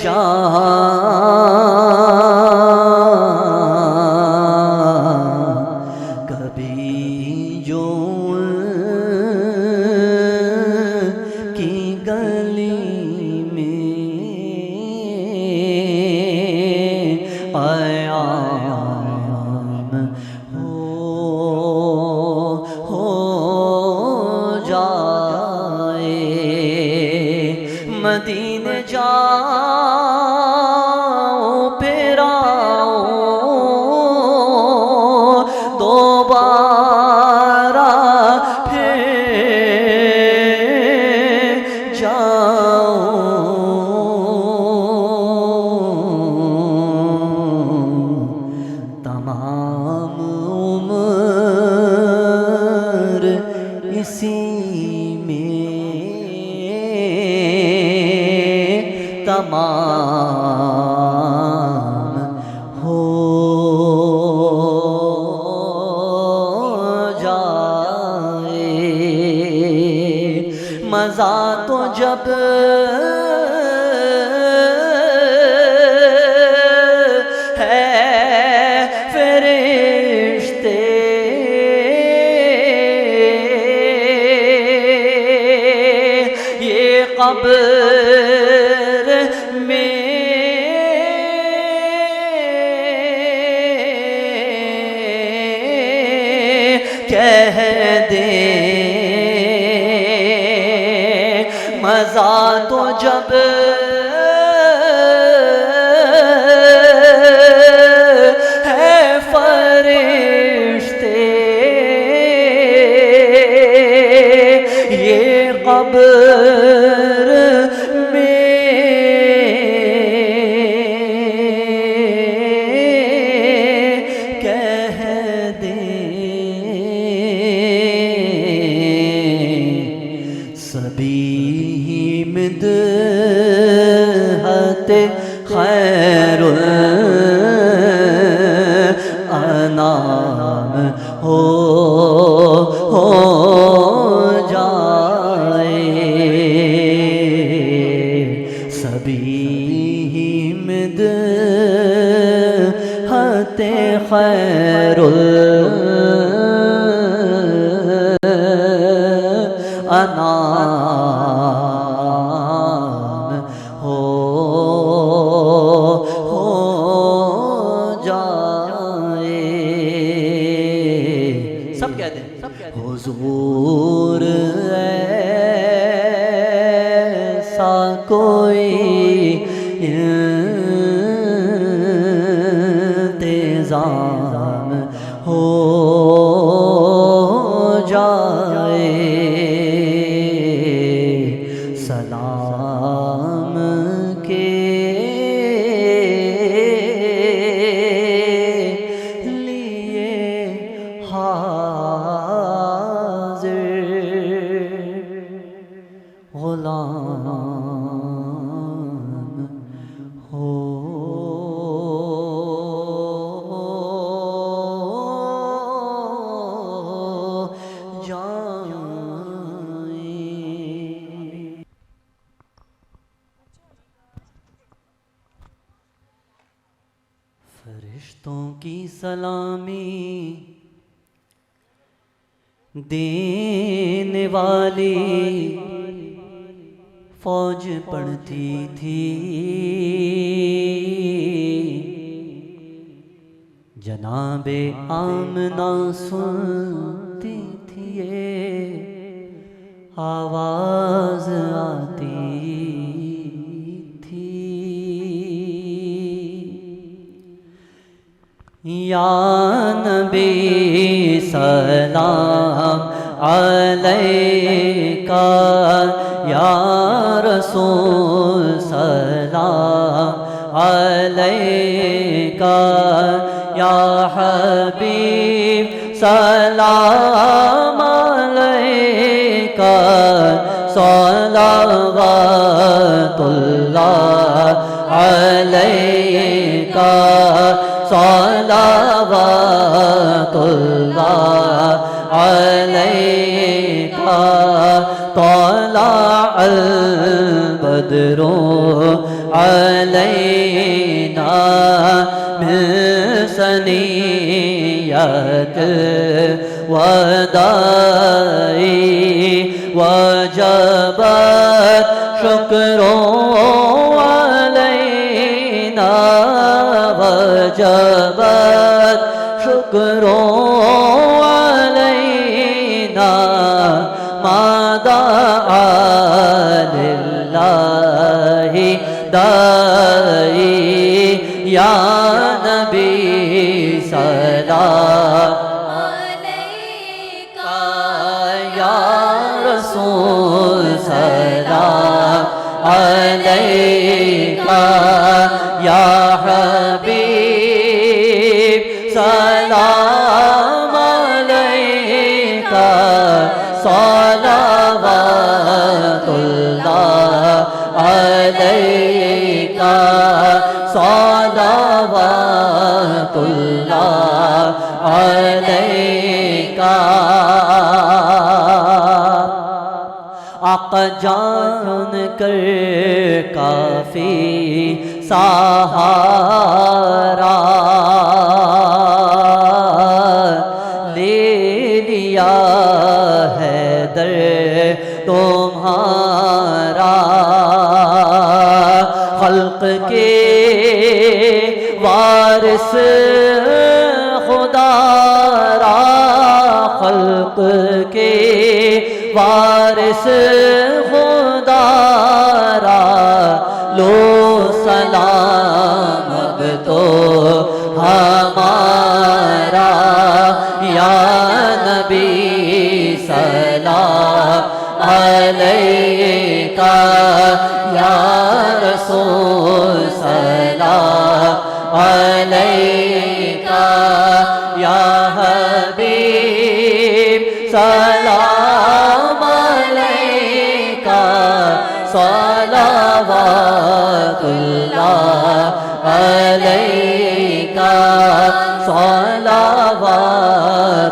Speaker 8: جان، کبھی جو کی گلی میں قیام ہو جائے، مدینے جاؤں پھر آؤں دوبارہ پھر جاؤں، تمام عمر اسی میں تمام ہو جائے۔ مزہ تو جب ہے فرشتے یہ قبر میں کہہ دے، مزہ تو جب ہے فرشتے یہ قبر میں کہہ دیں، سبھی مد سلام ہو جائے سبھی مدحت خیر الانام ہو جائے. سب کہتے ہیں حضور ایسا کوئی انتظام ہو جائے سلام کے لیے حاضر غلام ہو جائیں. فرشتوں کی سلامی دینے والی فوج پڑھتی تھی جناب آمنہ سنتی تھی یہ آواز آتی تھی یا نبی سلام علیکہ یا رسول سلام علیکہ یا حبیب سلام علیکہ صلوات اللہ علیکہ صلوات اللہ علیکہ طلع البدر علینا من ثنیۃ الوداع وجبت شکر علینا وجبت شکر علینا ما دعا للہ داعی یا نبی سلام علیکہ یا رسول سلام علیکہ یا حبیب سلام علیکہ صلوات اللہ علیکہ صلوات اللہ علیکہ. آقا جان کر کافی سہارا لے لیا ہے در تمہارا خلق کے وارث خدا را خلق کے وارث خدا را لو سلام اب تو ہمارا یا نبی سلام علیکہ یا رسول سلام علیکہ یا حبیب سلام علیکہ صلوات اللہ علیکہ صلوات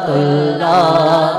Speaker 8: اللہ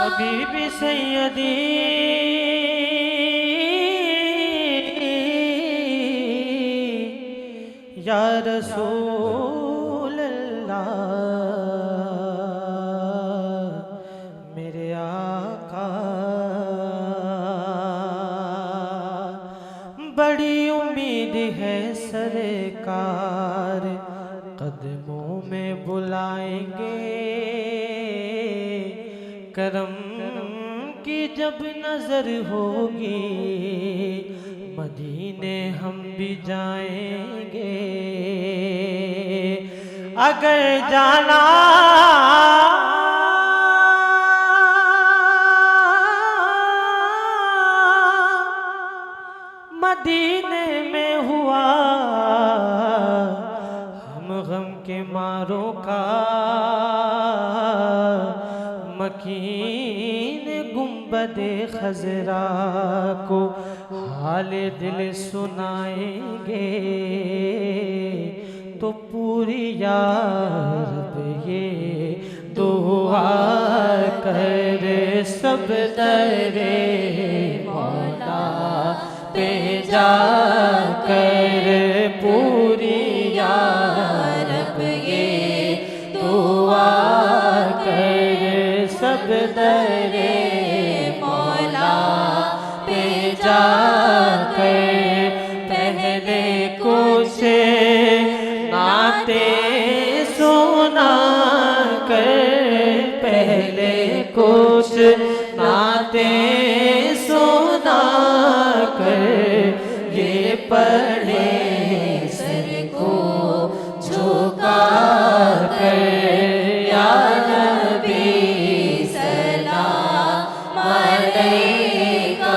Speaker 1: حبیبی سیدی یا رسول اللہ میرے آقا بڑی امید ہے سرکار قدموں میں بلائیں گے کرم کی جب نظر ہوگی مدینے ہم بھی جائیں گے اگر جانا مدینے میں ہوا ہم غم کے ماروں کا مکین گنبد خضرا کو حال دل سنائیں گے تو پوری یا رب یہ دعا کر سب در مولا پہ جا کر پوری یا رب یہ دعا کر سب در مولا پہ جا کر پہلے کچھ نعتیں سنا کر پہلے کچھ نعتیں سنا کر یہ پڑھے سر کو جھکا کر یا نبی سلام علیکہ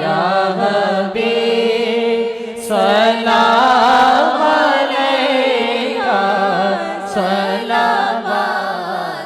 Speaker 1: یا حبیب سلام علیکہ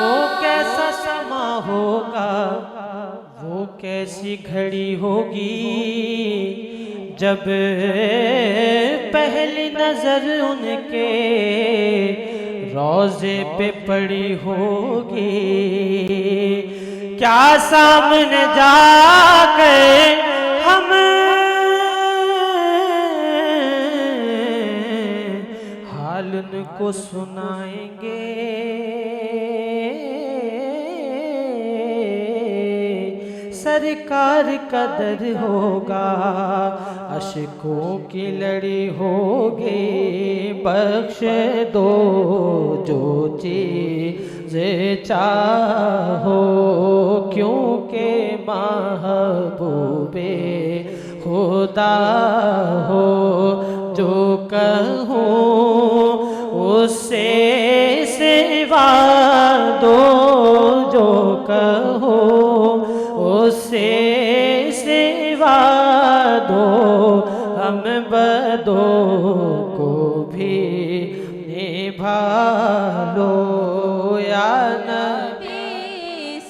Speaker 1: وہ کیسا سما ہوگا وہ کیسی گھڑی ہوگی جب پہلی نظر ان کے روضے پہ پڑی ہوگی کیا سامنے جا کے ہم حال ان کو سنائیں گے سرکار کا در ہوگا اشکوں کی لڑی ہوگی بخش دو جو چیز چاہو کیونکہ محبوب خدا ہو جو کہوں اس سے سوا دو جو کہو اس سے سوا دو ہم بدوں کو بھی نبھا لو یا نبی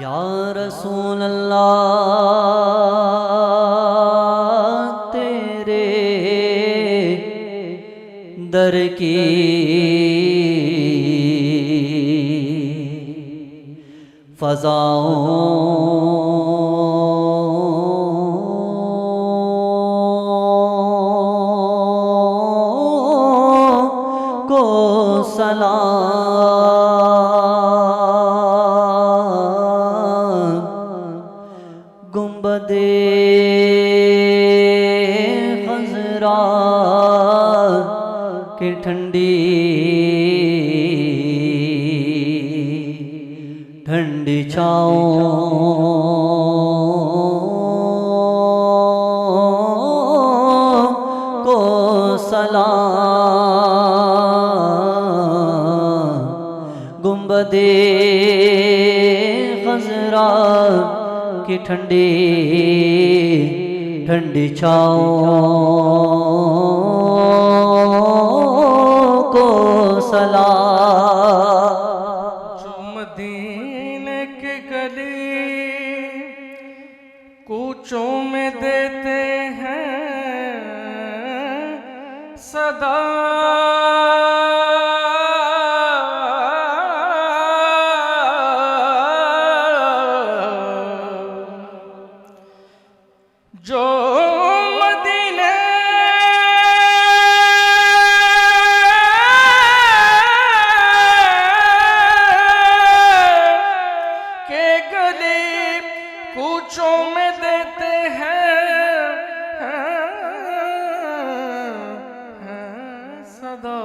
Speaker 8: یا رسول اللہ تیرے در کی فضاؤں کو سلام گنبد خضرا کی ٹھنڈی ٹھنڈی چھاؤں سلام گنبد خضرا کی ٹھنڈی ٹھنڈی چھاؤں کو سلام
Speaker 1: جو مدینے کے گلی کوچوں میں دیتے ہیں صدا جو مدینے کے گلی کوچوں میں دیتے ہیں صدا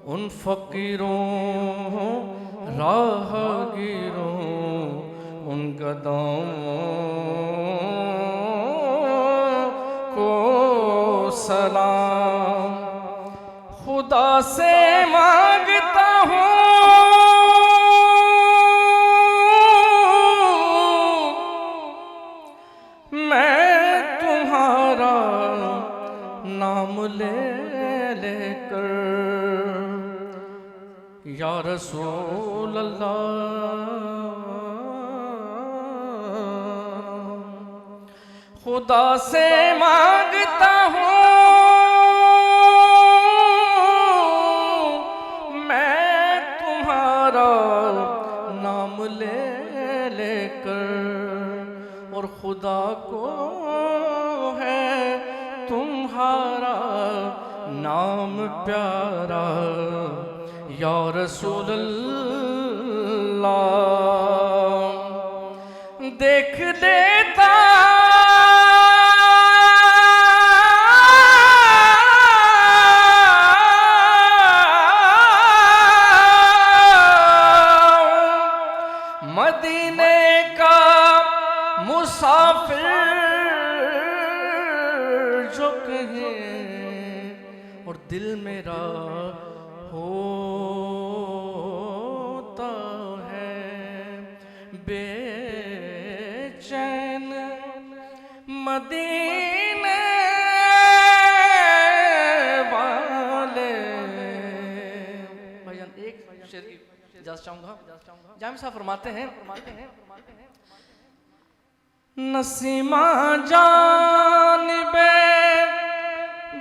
Speaker 1: ان فقیروں راہ گیروں ان گداؤں کو سلام خدا سے مانگتا ہوں میں تمہارا نام لے لے کر یا رسول اللہ خدا سے مانگتا ہوں میں تمہارا نام لے لے کر اور خدا کو ہے تمہارا نام پیارا یا رسول اللہ دیکھ لیتا مدینے کا مسافر جو کہے اور دل میرا ہوتا ہے بے چین مدینے والے بھائیان ایک شعر کی اجازت چاہوں گا جامع صاحب فرماتے ہیں نسیمہ جانب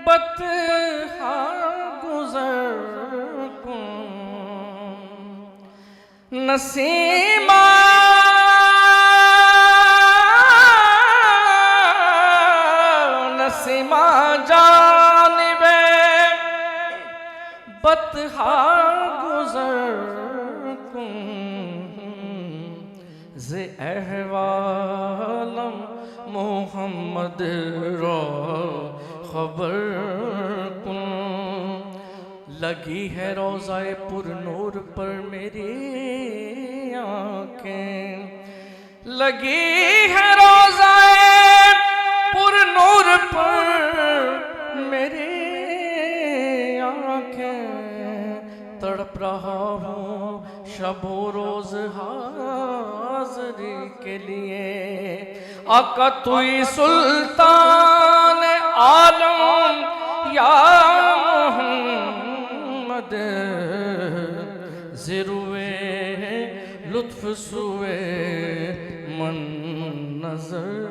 Speaker 1: بطحا گزر کن نسیمہ جانب بطحا گزر کن ز احوالم محمد را خبر کن لگی ہے روضہ پر نور پر میری آنکھیں لگی ہے روضہ پر نور پر میری آنکھیں تڑپ رہا ہوں شب و روز حاضری کے لیے آقا توئی سلطان عالم یا محمد زروے لطف سوے من نظر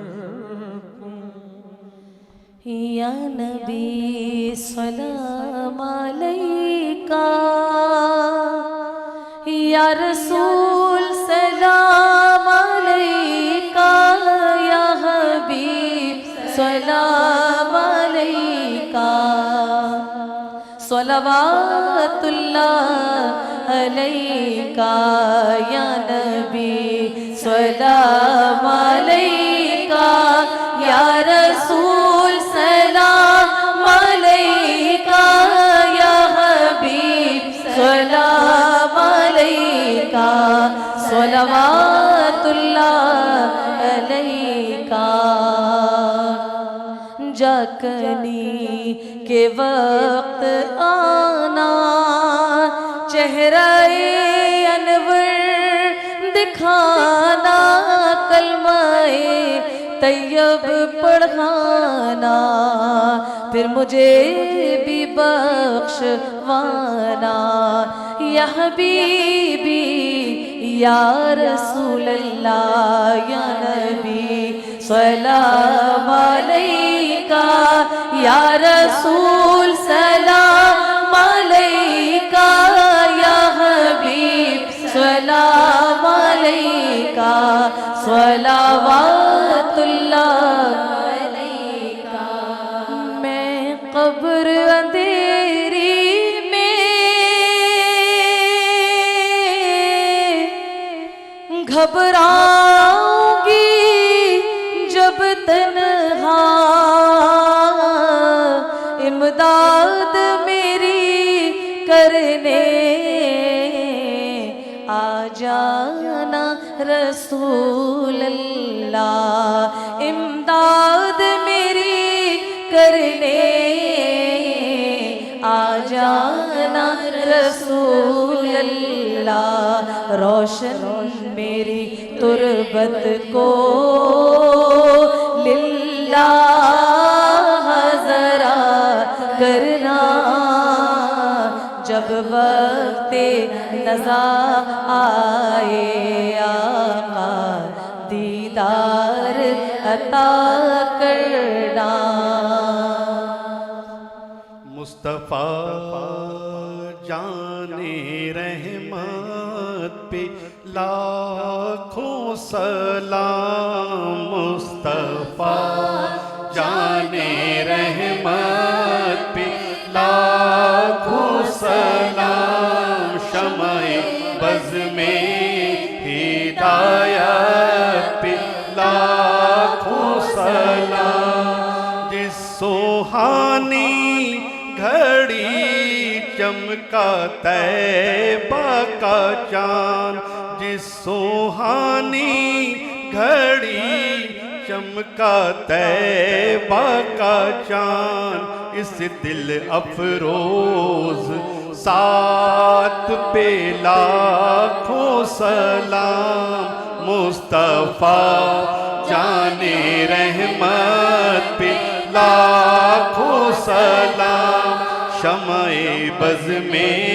Speaker 6: یا نبی سلام علیکہ یا رسول سلام علیکہ یا حبیب سلام علیکہ صلوات اللہ علیکہ یا نبی سلام علیکہ یا رسول سلام علیکہ یا حبیب سلام علیکہ صلوات اللہ علیکہ جاکنی کے وقت آنا، چہرہ انور دکھانا، کلمہ طیب پڑھانا، پھر مجھے بھی بخشوانا، یا حبیبی یا رسول اللہ یا نبی سلام علیکہ، یا رسول سلام علیکہ، یا حبیب سلام علیکہ، صلوات اللہ علیکہ۔ میں قبر اندھیری میں گھبراؤں گی جب تنہا، امداد میری کرنے آ جانا رسول اللہ، امداد میری کرنے آ جانا رسول اللہ، روشن میری تربت کو للہ ذرا کرنا، جب وقت نزا آئے آقا دیدار عطا کرنا۔
Speaker 9: مصطفیٰ جانے رحمت پہ لاکھوں سلام، مصطفیٰ جانے رحمت پہ لاکھوں سلام، شمع بز میں ہدایت پہ لاکھوں سلام، جس سوہانی گھڑی چمکا طیبہ کا چاند، جس سوہانی گھڑی چمکا طیبہ کا چاند، اس دل افروز ساتھ پہ لاکھوں سلام، مصطفیٰ جانے رحمت پہ لاکھوں سلام، شمع بز میں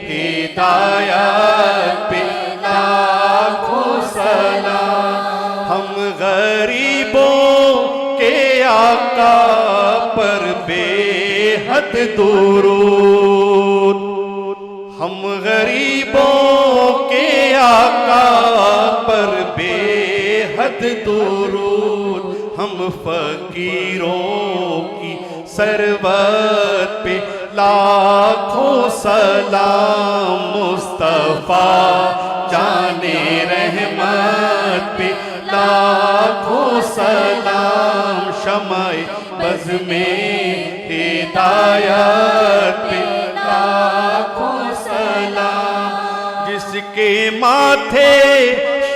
Speaker 9: ہدایت پہ لاکھوں سلام، ہم غریبوں کے آقا پر بے حد درود، ہم غریبوں کے آقا پر بے حد درود، ہم فقیروں کی ثروت پہ لاکھوں سلام، مصطفیٰ جانے رحمت پہ لاکھوں سلام، شمع بز میں ہدایت پہ لاکھوں سلام، جس کے ماتھے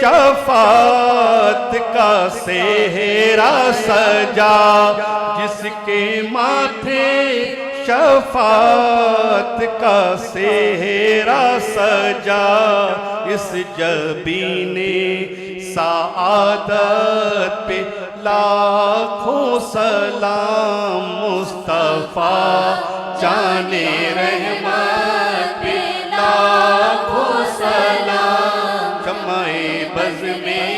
Speaker 9: شفاعت کا سہرا سجا، جس کے ماتھے شفاعت کا سہرا سجا، اس جبین سعادت پہ لاکھوں سلام، مصطفیٰ جانے رحمت پہ لاکھوں سلام، شمع بز میں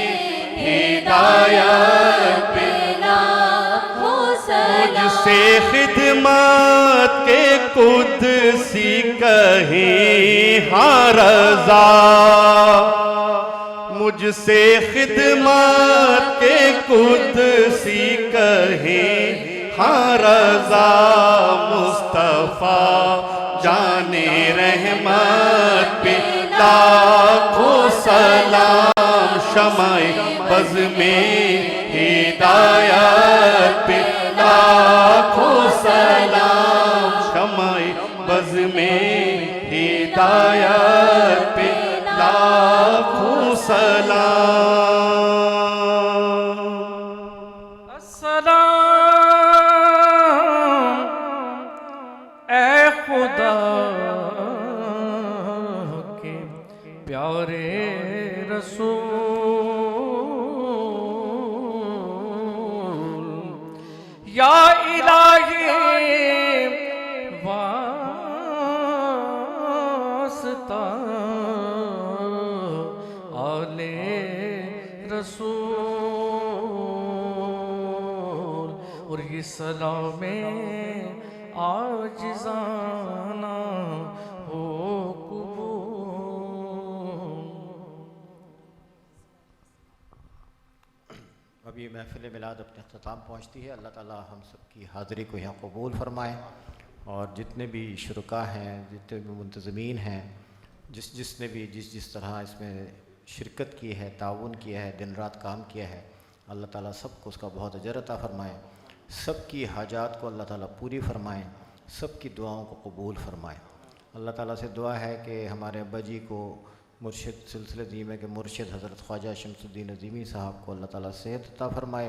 Speaker 9: ہدایت پہ
Speaker 6: لاکھوں سلام،
Speaker 9: مجھ سے خدمت کے قدسی کہیں ہاں رضا، مجھ سے خدمت کے قدسی کہیں ہاں رضا، مصطفیٰ جانے رحمت پہ لاکھوں سلام، شمع بز میں ہدایت پہ لاکھوں سلام، شمع بز میں ہدایت پہ لاکھوں سلام۔
Speaker 5: السلام
Speaker 1: یا الہی واسطہ آل رسول، اور یہ سلام عاجزانہ ہو قبول۔
Speaker 2: اب یہ محفل میلاد اپنے اختتام پہنچتی ہے۔ اللہ تعالی ہم سب کی حاضری کو یہاں قبول فرمائے، اور جتنے بھی شرکاء ہیں، جتنے بھی منتظمین ہیں، جس نے بھی جس طرح اس میں شرکت کی ہے، تعاون کیا ہے، دن رات کام کیا ہے، اللہ تعالیٰ سب کو اس کا بہت اجر عطا فرمائے، سب کی حاجات کو اللہ تعالیٰ پوری فرمائے، سب کی دعاؤں کو قبول فرمائے۔ اللہ تعالیٰ سے دعا ہے کہ ہمارے ابا جی کو مرشد سلسلہ دیمہ کے مرشد حضرت خواجہ شمس الدین عظیمی صاحب کو اللہ تعالیٰ صحت عطا فرمائے،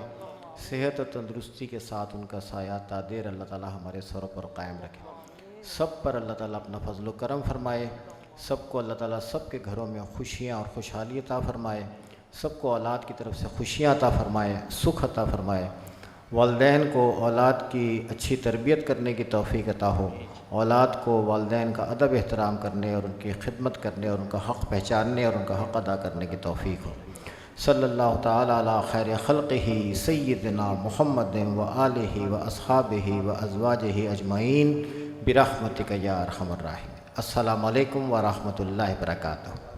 Speaker 2: صحت اور تندرستی کے ساتھ ان کا سایہ تادیر اللہ تعالیٰ ہمارے سروں پر قائم رکھے، سب پر اللہ تعالیٰ اپنا فضل و کرم فرمائے، سب کو اللہ تعالیٰ سب کے گھروں میں خوشیاں اور خوشحالی عطا فرمائے، سب کو اولاد کی طرف سے خوشیاں عطا فرمائے، سکھ عطا فرمائے، والدین کو اولاد کی اچھی تربیت کرنے کی توفیق عطا ہو، اولاد کو والدین کا ادب احترام کرنے اور ان کی خدمت کرنے اور ان کا حق پہچاننے اور ان کا حق ادا کرنے کی توفیق ہو۔ صلی اللہ تعالی علی خیر خلقہ سیدنا محمد و آلہ و اصحابہ و ازواجہ اجمعین برحمتک یا ارحم الراحمین۔ السلام علیکم ورحمۃ اللہ وبرکاتہ۔